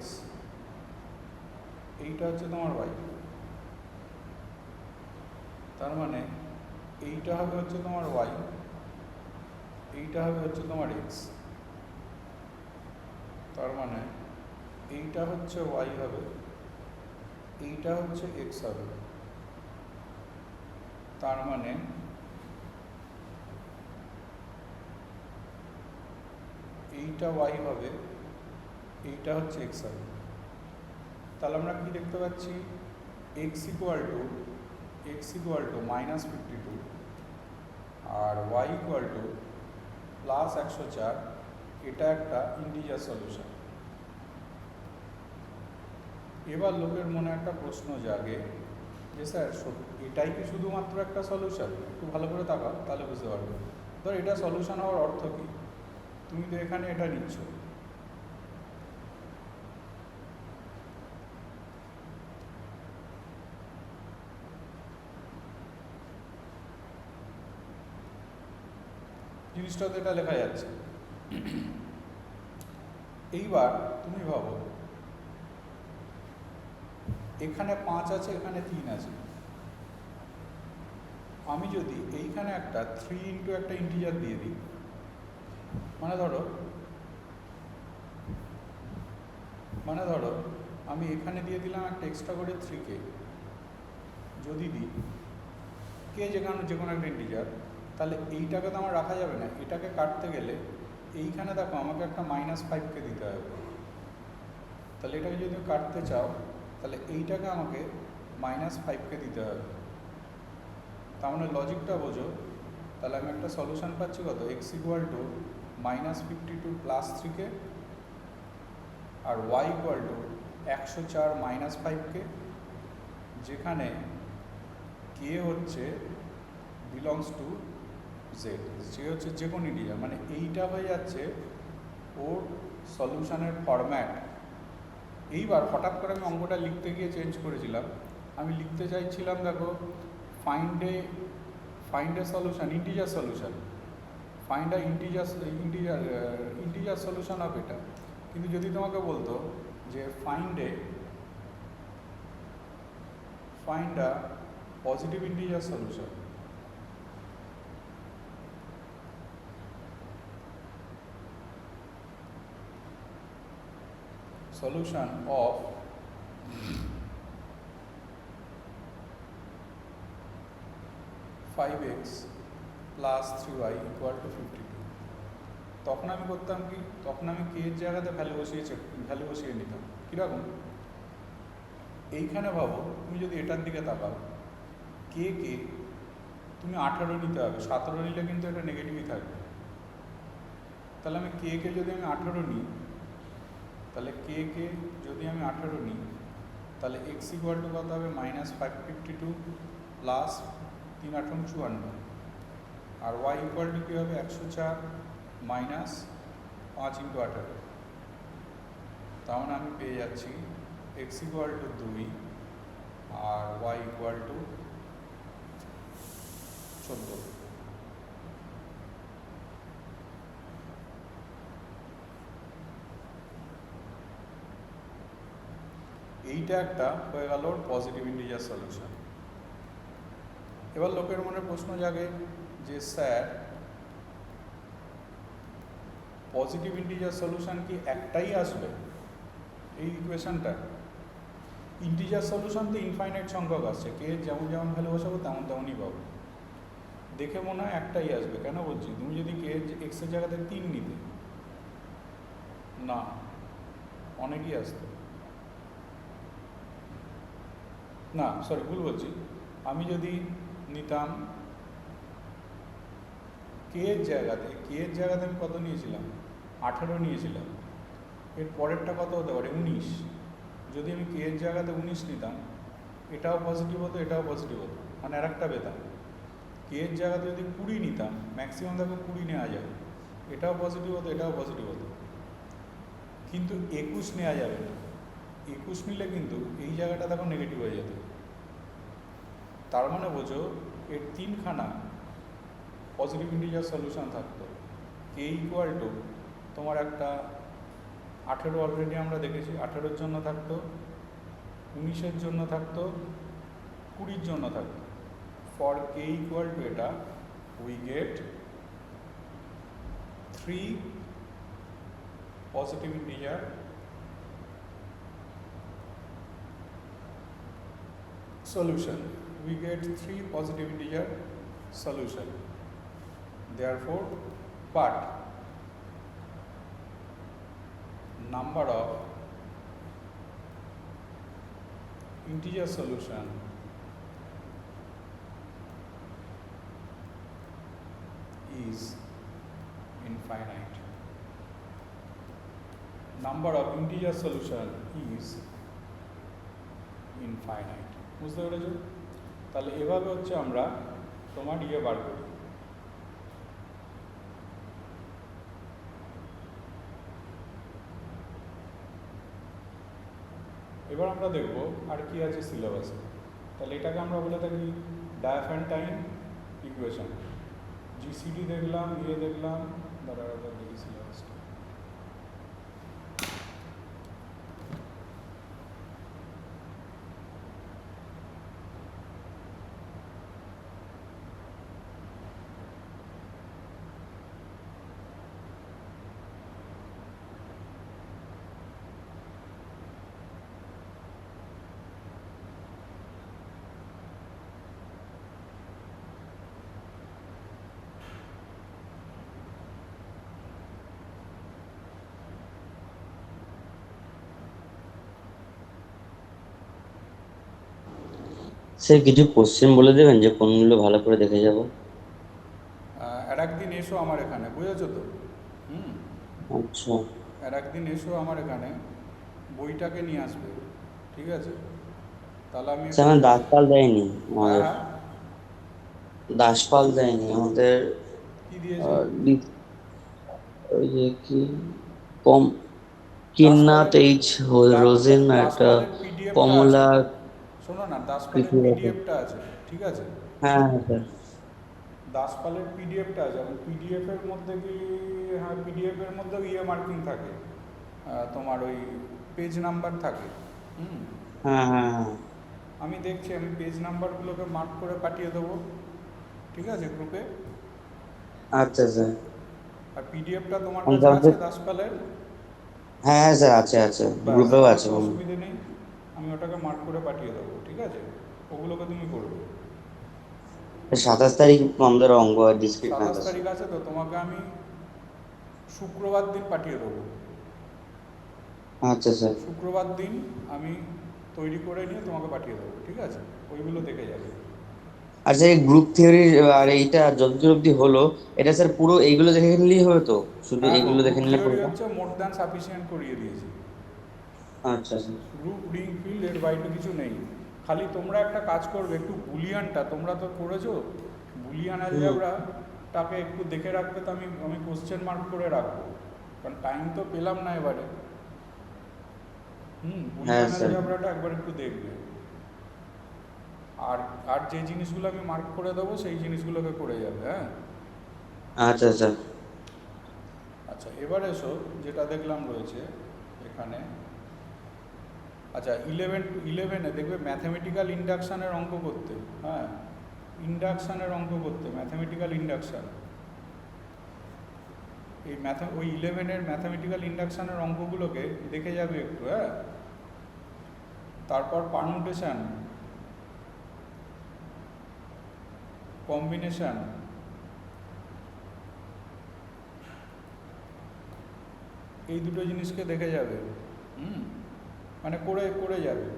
এইটা হচ্ছে তোমার y, তার মানে এইটা হবে হচ্ছে তোমার y, এইটা হবে হচ্ছে তোমার x, তার মানে এইটা হচ্ছে y হবে, এইটা হচ্ছে x হবে, তার মানে এইটা y হবে, এইটা হচ্ছে x হবে। তাহলে আমরা কি দেখতে পাচ্ছি x equal to minus 52 R y equal to plus 104, এটা একটা ইন্টিজার সলিউশন। এবার লোকের মনে একটা প্রশ্ন জাগে যে স্যার এটাই কি শুধুমাত্র একটা সলিউশন? একটু ভালো করে তাকাও, তাহলে বুঝতে পারবে। ধর এটা সলিউশন হওয়ার অর্থ কি? তুমি তো এখানে এটা নিচ্ছ, জিনিসটা তো এটা লেখা যাচ্ছে। এইবার তুমি ভাবো এখানে 5 আছে, এখানে 3 আছে, আমি যদি এইখানে একটা 3 ইন্টু একটা ইন্টিজার দিয়ে দিই, মানে ধরো আমি এখানে দিয়ে দিলাম একটা এক্সট্রা করে 3k, যদি দিই কে যে কোনো একটা ইন্টিজার, তাহলে এইটাকে তো আমার রাখা যাবে না। এটাকে কাটতে গেলে এইখানে দেখো আমাকে একটা -5k দিতে হবে। তাহলে এটাকে যদি কাটতে চাও তাহলে এইটাকে আমাকে -5k দিতে হবে। তার মানে লজিকটা বোঝো। তাহলে আমি একটা সলিউশন পাচ্ছি কত, x equal to -52 plus 3k R y equal to 104 -5k, যেখানে k হচ্ছে বিলংস টু জেড, যে হচ্ছে যে কোনো ইন্টিজার। মানে এইটা হয়ে যাচ্ছে ওর সলিউশনের ফরম্যাট। এইবার হঠাৎ করে আমি অঙ্কটা লিখতে গিয়ে চেঞ্জ করেছিলাম। আমি লিখতে চাইছিলাম দেখো find a solution, integer solution, find a integer solution of এটা। কিন্তু যদি তোমাকে বলতো যে find a positive integer solution, solution of five x plus 3y equal to 52, তখন আমি করতাম কি, তখন আমি কে এর জায়গাতে ভ্যালু বসিয়ে নিতাম। কীরকম? এইখানে ভাবো তুমি যদি এটার দিকে তাকাও, কে তুমি 18 নিতে হবে, 17 নিলে কিন্তু এটা নেগেটিভই থাকবে। তাহলে আমি কে যদি আমি 18 নিই, তাহলে কে যদি আমি 18 নিই, তাহলে এক্স ইকুয়াল টু কত হবে, -552 প্লাস 3 8 54, আর ওয়াই ইকুয়াল টু কী হবে, 104 মাইনাস 5 × 18। তার মানে আমি পেয়ে যাচ্ছি এক্স ইকুয়াল টু 2 আর ওয়াই ইকুয়াল টু 14। এইটা একটা হয়ে গেল পজিটিভ ইন্টিজার সলিউশন। এবার লোকের মনে প্রশ্ন জাগে যে স্যার পজিটিভ ইন্টিজার সলিউশন কি একটাই আসবে এই ইকুয়েশনটা? ইন্টিজার সলিউশন তো ইনফাইনাইট সংখ্যক আসছে, কে যেমন যেমন ভ্যালু বসাবো তেমন তেমনই পাবো। দেখে মনে হয় একটাই আসবে, কেন বলছি, তুমি যদি কে এক্সের জায়গাতে 3 নিতে, না অনেকই আসতো, না সরি ভুল বলছি, আমি যদি নিতাম কে এর জায়গাতে আমি কত নিয়েছিলাম, 18 নিয়েছিলাম, এর পরেরটা কত হতে পারে 19। যদি আমি কে এর জায়গাতে 19 নিতাম, এটাও পজিটিভ হতো এটাও পজিটিভ হতো, মানে আর একটা পেতাম। কে এর জায়গাতে যদি 20 নিতাম, ম্যাক্সিমাম দেখো 20 নেওয়া যায়, এটাও পজিটিভ হতো এটাও পজিটিভ হতো। কিন্তু 21 নেওয়া যাবে না, 21 নিলে কিন্তু এই জায়গাটা দেখো নেগেটিভ হয়ে যেত। তার মানে বোঝো এর 3খানা পজিটিভ ইন্টিজার সলিউশন থাকতো। কে ইকুয়াল টু তোমার একটা 18 অলরেডি আমরা দেখেছি, 18-এর জন্য থাকতো, 19-এর জন্য থাকতো, 20-র জন্য থাকতো। ফর কে ইকুয়াল টু এটা we get 3 positive integer solution. We get 3 positive integer solution. Therefore, but number of integer solution is infinite. Number of integer solution is infinite. বুঝতে পেরেছো? তাহলে এভাবে হচ্ছে আমরা তোমার বার করি। এবার আমরা দেখব আর কি আছে সিলেবাসে। তাহলে এটাকে আমরা বলে থাকি ডায়াফ্যান্টাইন ইকুয়েশন। জিসিডি দেখলাম, দেখলাম, দেখি সিলেবাসটা। স্যার কিছু কোশ্চেন বলে দেবেন যে কোনগুলো ভালো করে দেখে যাব? আর একদিন এসো আমার এখানে, বুঝেছো তো? আচ্ছা আর একদিন এসো আমার এখানে, বইটাকে নিয়ে আসবে, ঠিক আছে? তাহলে আমি স্যার আমার দাসপাল দেয়নি হ্যাঁ আমাদের, হ্যাঁ, দাসপাল দেয়নি আমাদের। কী দিয়েছে? ওই যে কি কম কিন্নাত দাসপালের এইচ রোজেন একটা দাসপালের পিডিএফটা আছে, কমলা শোনো না, দাসপালের কিছু আছে। পিডিএফটা আছে, ঠিক আছে? হ্যাঁ হ্যাঁ স্যার। দাসপালের পিডিএফটা আছে, এবং পিডিএফের মধ্যে কি, হ্যাঁ পিডিএফের মধ্যেও মার্কিং থাকে, তোমার ওই পেজ নাম্বার থাকে। হ্যাঁ হ্যাঁ হ্যাঁ আমি দেখছি, আমি পেজ নাম্বারগুলোকে মার্ক করে পাঠিয়ে দেবো, ঠিক আছে, গ্রুপে। আচ্ছা স্যার। আর পিডিএফটা তোমার আমি কাছে তাহলে, আছে দাসপালের? হ্যাঁ হ্যাঁ স্যার আছে আছে, ব্যাস, গ্রুপেও তাহলে আছে। তো অসুবিধে নেই, আমি ওটাকে মার্ক করে পাঠিয়ে দেবো, ঠিক আছে? ওগুলোকে তুমি করবে। 27 তারিখ আমাদের অঙ্ক আর ডিসক্রিট 27 আছে। তারিখ আছে তো, তোমাকে আমি শুক্রবার দিন পাঠিয়ে দেবো। আচ্ছা স্যার। শুক্রবার দিন আমি তৈরি করে নিয়ে তোমাকে পাঠিয়ে দেবো, ঠিক আছে? ওইগুলো দেখে যাবে। আচ্ছা এই গ্রুপ থিওরি আর এইটা যতদূর অব্দি হলো, এটা স্যার পুরো এইগুলো দেখে নিলেই হবে তো? শুধু হ্যাঁ গো, এইগুলো দেখে গ্রুপ নিলে থিওরি পুরোটা? হচ্ছে মোর দ্যান সাফিসিয়েন্ট করিয়ে দিয়েছি। আচ্ছা স্যার। গ্রুপ রিং ফিল্ড এর বাইরে কিছু নেই। খালি তোমরা একটা কাজ করবে, একটু বুলিয়ানটা তোমরা তো করেছো, বুলিয়ান অ্যালজেব্রাটাকে একটু দেখে রাখবে, তো আমি কোশ্চেন মার্ক করে রাখবো, কারণ টাইম তো পেলাম না এবারে। হ্যাঁ বুলিয়ান স্যার। অ্যালজেব্রাটা একবার একটু দেখবে। আর আর যে জিনিসগুলো আমি মার্ক করে দেবো সেই জিনিসগুলোকে করে যাবে, হ্যাঁ। আচ্ছা আচ্ছা। আচ্ছা, এবার এসো যেটা দেখলাম রয়েছে এখানে। আচ্ছা, ইলেভেনে দেখবে ম্যাথামেটিক্যাল ইন্ডাকশানের অঙ্ক করতে, হ্যাঁ, ইন্ডাকশানের অঙ্ক করতে, ম্যাথামেটিক্যাল ইন্ডাকশান। ওই ইলেভেনের ম্যাথামেটিক্যাল ইন্ডাকশানের অঙ্কগুলোকে দেখে যাবে একটু, হ্যাঁ। তারপর পারমুটেশন, কম্বিনেশন, এই দুটো জিনিসকে দেখে যাবে। মানে করে করে যাবে,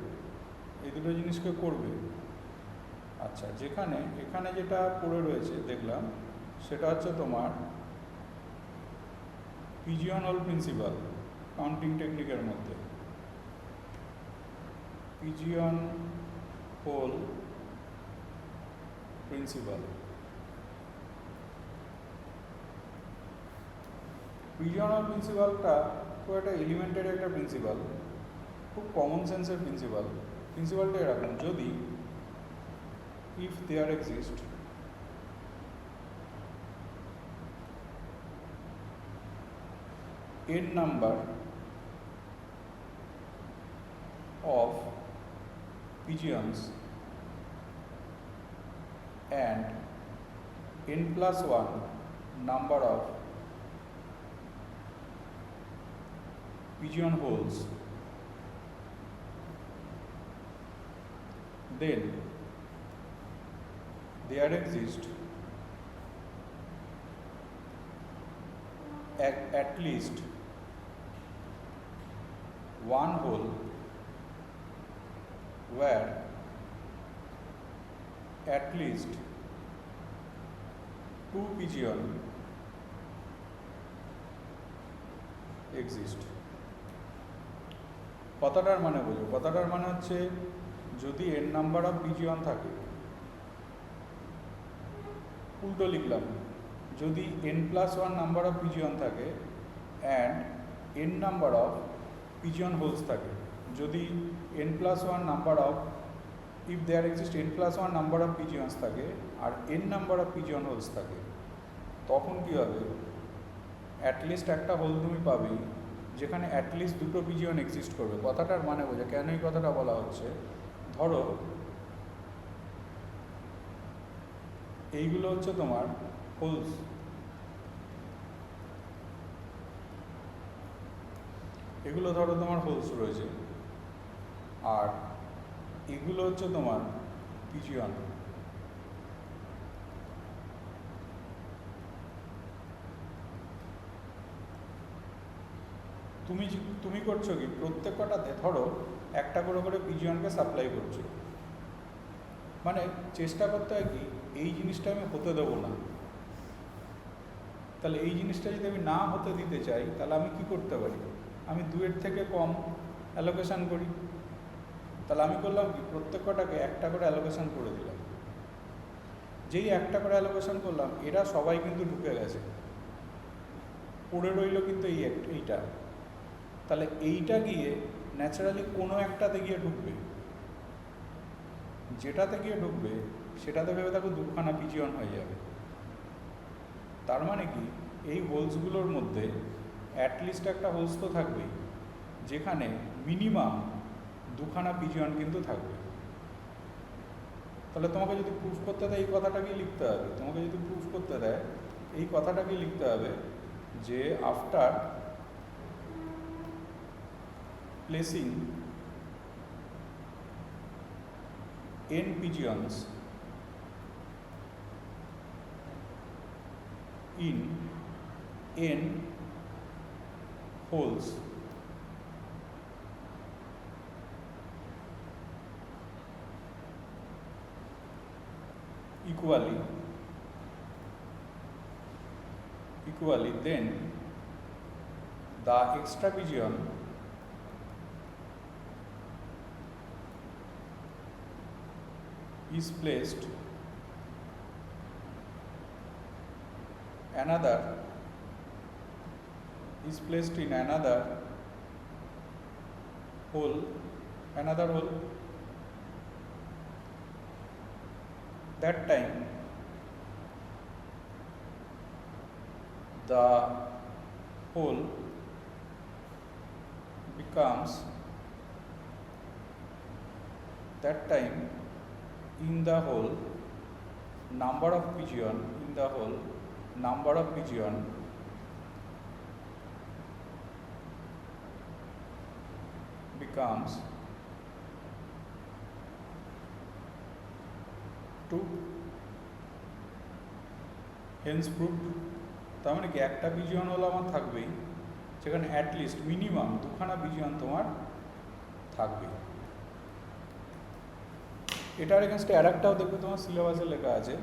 এই দুটো জিনিসকে করবে। আচ্ছা, এখানে যেটা পড়ে রয়েছে দেখলাম সেটা হচ্ছে তোমার পিজিয়ন প্রিন্সিপাল, কাউন্টিং টেকনিকের মধ্যে pigeon hole principle. Pigeon hole প্রিন্সিপালটা খুব একটা এলিমেন্টারি একটা প্রিন্সিপাল, খুব কমন সেন্সের প্রিন্সিপালটা এরকম: যদি if there exist n number of pigeons and n plus 1 number of pigeon holes, then there exist at least one hole where at least two pigeon exist। কথাটার মানে বোঝো, কথাটার মানে হচ্ছে যদি n নাম্বার অফ পিজিয়ন থাকে, উল্টো লিখলাম, যদি n+1 নাম্বার অফ পিজিয়ন থাকে and n number of pigeon holes থাকে, যদি n+1 number of, if there exist n+1 number of pigeons থাকে আর n number of pigeon holes থাকে, তখন কী হবে? অ্যাটলিস্ট একটা হোল তুমি পাবেই যেখানে অ্যাটলিস্ট দুটো পিজিয়ন এক্সিস্ট করবে। কথাটার মানে বোঝা, কেন এই কথাটা বলা হচ্ছে? ধরো এইগুলো হচ্ছে তোমার হোলস, এগুলো ধরো তোমার হোলস রয়েছে, আর এগুলো হচ্ছে তোমার পিজিয়ন। তুমি করছো কি, প্রত্যেক কটাতে ধরো একটা করে পিজিয়নকে সাপ্লাই করছো, মানে চেষ্টা করতে হয় কি এই জিনিসটা আমি হতে দেবো না। তাহলে এই জিনিসটা যদি আমি না হতে দিতে চাই তাহলে আমি কি করতে পারি? আমি 2-এর থেকে কম অ্যালোকেশান করি। তাহলে আমি করলাম কি, প্রত্যেক কটাকে একটা করে অ্যালোকেশান করে দিলাম। যেই একটা করে অ্যালোকেশান করলাম, এরা সবাই কিন্তু ঢুকে গেছে, পড়ে রইল কিন্তু এইটা। তাহলে এইটা গিয়ে ন্যাচারালি কোনো একটাতে গিয়ে ঢুকবে, যেটাতে গিয়ে ঢুকবে সেটাতে ভেবে দেখো দুখানা পিজিয়ন হয়ে যাবে। তার মানে কি, এই হোলসগুলোর মধ্যে অ্যাটলিস্ট একটা হোলস তো থাকবেই যেখানে মিনিমাম দুখানা পিজিয়ন কিন্তু থাকবে। তাহলে তোমাকে যদি প্রুফ করতে দেয় এই কথাটাকেই লিখতে হবে, তোমাকে যদি প্রুফ করতে দেয় এই কথাটাকেই লিখতে হবে যে after placing n pigeons in n holes equally, then the extra pigeon is placed in another whole, another whole. That time the whole becomes, that time in the whole number of pigeon, in the whole number of pigeon becomes 2, hence proved. তার মানে কি একটা pigeon হলো আমার থাকবেই, সেখানে at least minimum দুখানা pigeon তোমার থাকবে। এটার এগেনস্টে আর একটাও দেখবে তোমার সিলেবাসে লেখা আছে,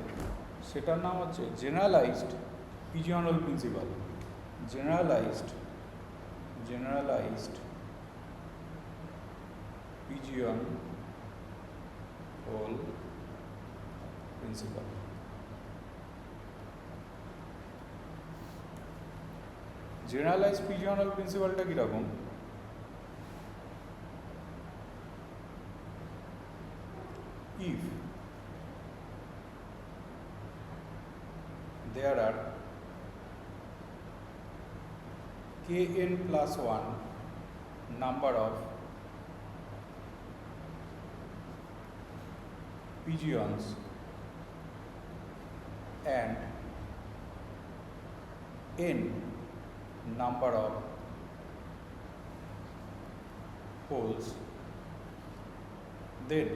সেটার নাম হচ্ছে generalised pigeon hole principle. Generalised pigeon hole principle. Generalised pigeon hole প্রিন্সিপালটা কীরকম? if there are kn plus 1 number of pigeons and n number of holes, then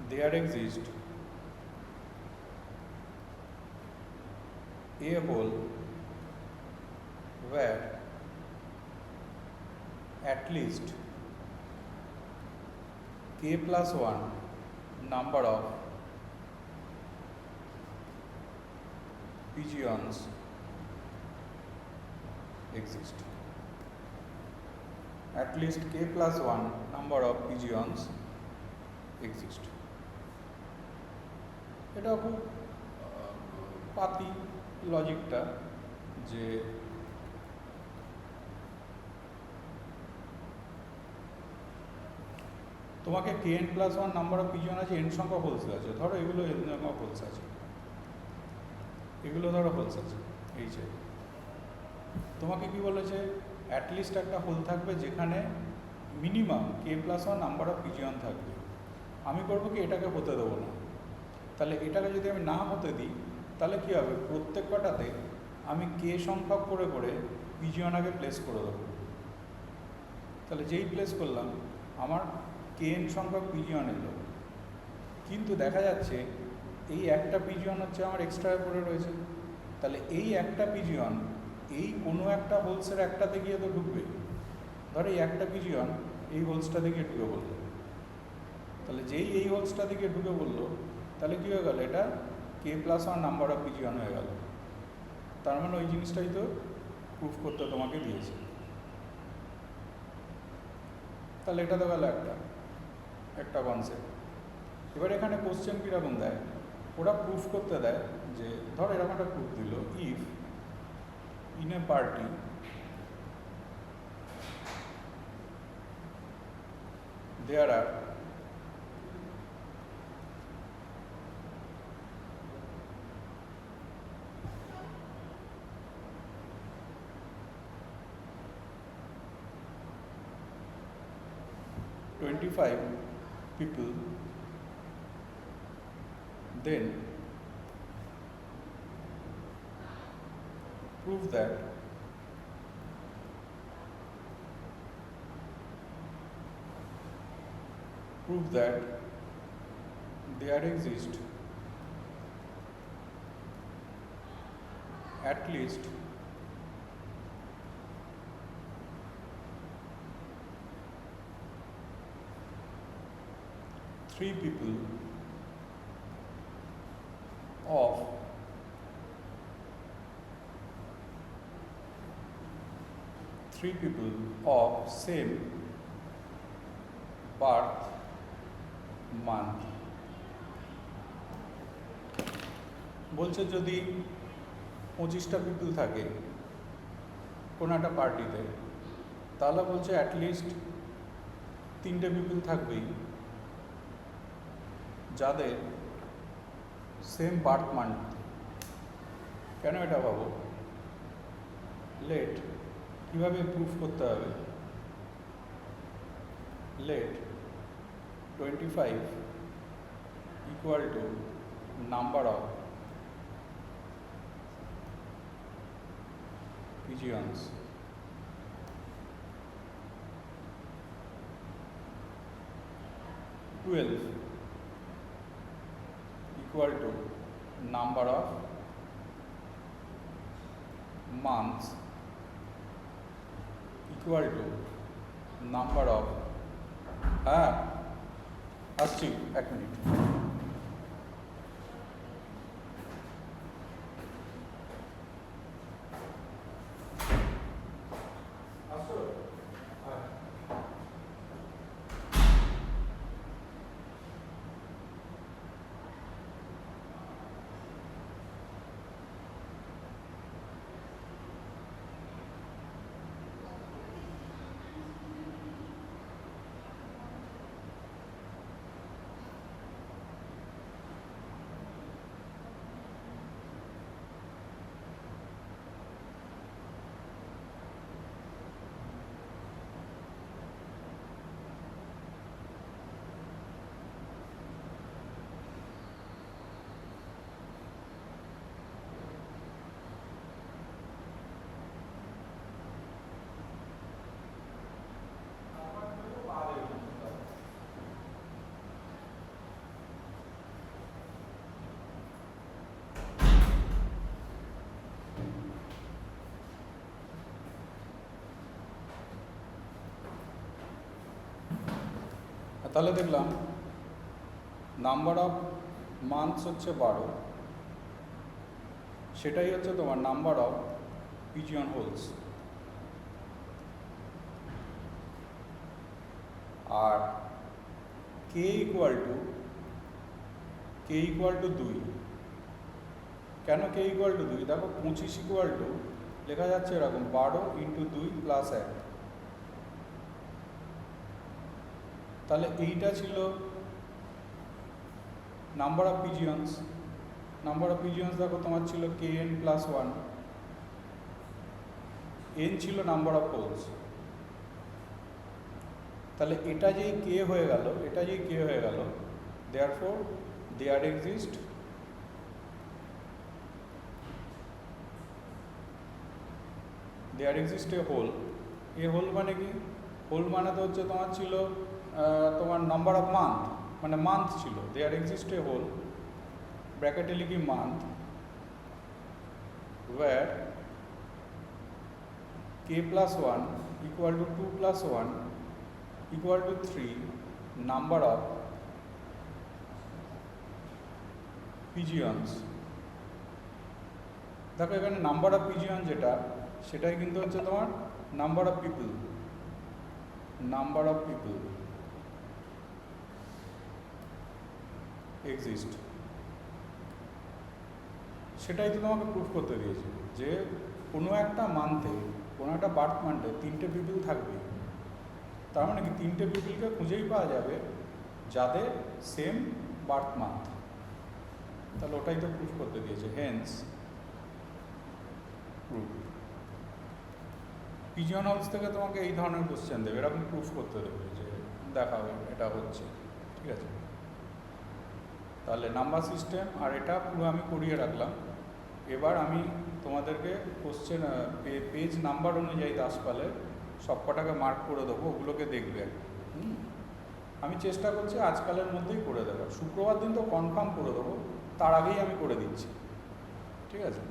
there exists a hole where at least k plus 1 number of pigeons exist. At least k plus 1 number of pigeons exist. এটা খুব পাতি লজিকটা, যে তোমাকে kn plus 1 number of pigeon আছে, n সংখ্যক holes আছে, ধরো এগুলো n সংখ্যক হোলস আছে, এগুলো ধরো হোলস আছে, এই যে তোমাকে কি বলেছে, অ্যাটলিস্ট একটা হোল থাকবে যেখানে minimum k plus 1 number of pigeon থাকবে। আমি করবো কি, এটাকে হতে দেবো না। তাহলে এটাকে যদি আমি না হতে দিই, তাহলে কী হবে, প্রত্যেক কটাতে আমি কে সংখ্যক করে করে পিজিয়ন আগে প্লেস করে দেবো। তাহলে যেই প্লেস করলাম আমার kn সংখ্যক পিজিয়ন এলো, কিন্তু দেখা যাচ্ছে এই একটা পিজিয়ন হচ্ছে আমার এক্সট্রা করে রয়েছে। তাহলে এই একটা পিজিয়ন এই কোনো একটা হোলসের একটাতে গিয়ে তো ঢুকবে। ধরো এই একটা পিজিয়ন এই হোলসটাতে গিয়ে ঢুকে বললো, তাহলে যেই এই হোলসটাতে গিয়ে ঢুকে বললো, তাহলে কী হয়ে গেল, এটা k plus 1 number of pigeon হয়ে গেল। তার মানে ওই জিনিসটাই তো প্রুফ করতে তোমাকে দিয়েছে। তাহলে এটা তো গেল একটা কনসেপ্ট। এবার এখানে কোশ্চেন কীরকম দেয়, ওরা প্রুফ করতে দেয় যে ধর এরকম একটা প্রুফ দিল, if in a party there are $25 people, then prove that there exist at least three people of same birth month। বলছে যদি 25টা পিপল থাকে কোনো একটা পার্টিতে, তাহলে বলছে অ্যাটলিস্ট 3টে পিপল থাকবেই যাদের সেম বার্থ মান্থ। কেন এটা ভাবো? লেট কীভাবে প্রুফ করতে হবে? Let 25 equal to number of pigeons (12) equal to number of months equal to number of আসছি 1 মিনিট। তাহলে দেখলাম নাম্বার অফ মান্থস হচ্ছে 12, সেটাই হচ্ছে তোমার নাম্বার অফ পিজিয়ন হোলস। আর কে ইকুয়াল টু 2। কেন কে ইকুয়াল টু 2? দেখো 25 ইকুয়াল টু লেখা যাচ্ছে এরকম 12 × 2 + 1। তাহলে এইটা ছিল number of pigeons. Number of pigeons দেখো তোমার ছিল kn + 1, n ছিল নাম্বার অফ হোলস। তাহলে এটা যেই কে হয়ে গেল, therefore there exist a hole. A hole মানে কি? হোল মানে তো হচ্ছে তোমার ছিল তোমার নাম্বার অফ মান্থ, মানে মান্থ ছিল। দেয়ার এক্সিস্ট এ হোল, ব্র্যাকেটে লিখি month, where k + 1 equal to 2 + 1 equal to 3 number of pigeons। দেখো এখানে নাম্বার অফ পিজিয়ন যেটা, সেটাই কিন্তু হচ্ছে তোমার নাম্বার অফ পিপল এক্সিস্ট। সেটাই তো তোমাকে প্রুফ করতে দিয়েছে যে কোনো একটা মান্থে, কোনো একটা বার্থ মান্থে 3টে পিপল থাকবে। তার মানে কি 3টে পিপলকে খুঁজেই পাওয়া যাবে যাদের সেম বার্থ মান্থ। তাহলে ওটাই তো প্রুফ করতে দিয়েছে, হেন্স প্রুফ। পিজিয়ন হাউস থেকে তোমাকে এই ধরনের কোশ্চেন দেবে, এরকম প্রুফ করতে দেবে যে দেখাবে এটা হচ্ছে, ঠিক আছে। তাহলে নাম্বার সিস্টেম আর এটা পুরো আমি করিয়ে রাখলাম। এবার আমি তোমাদেরকে কোশ্চেন পেজ নাম্বার অনুযায়ী দাসপালের সব কটাকে মার্ক করে দেবো, ওগুলোকে দেখবে। আমি চেষ্টা করছি আজকালের মধ্যেই করে দেবো, শুক্রবার দিন তো কনফার্ম করে দেবো, তার আগেই আমি করে দিচ্ছি, ঠিক আছে।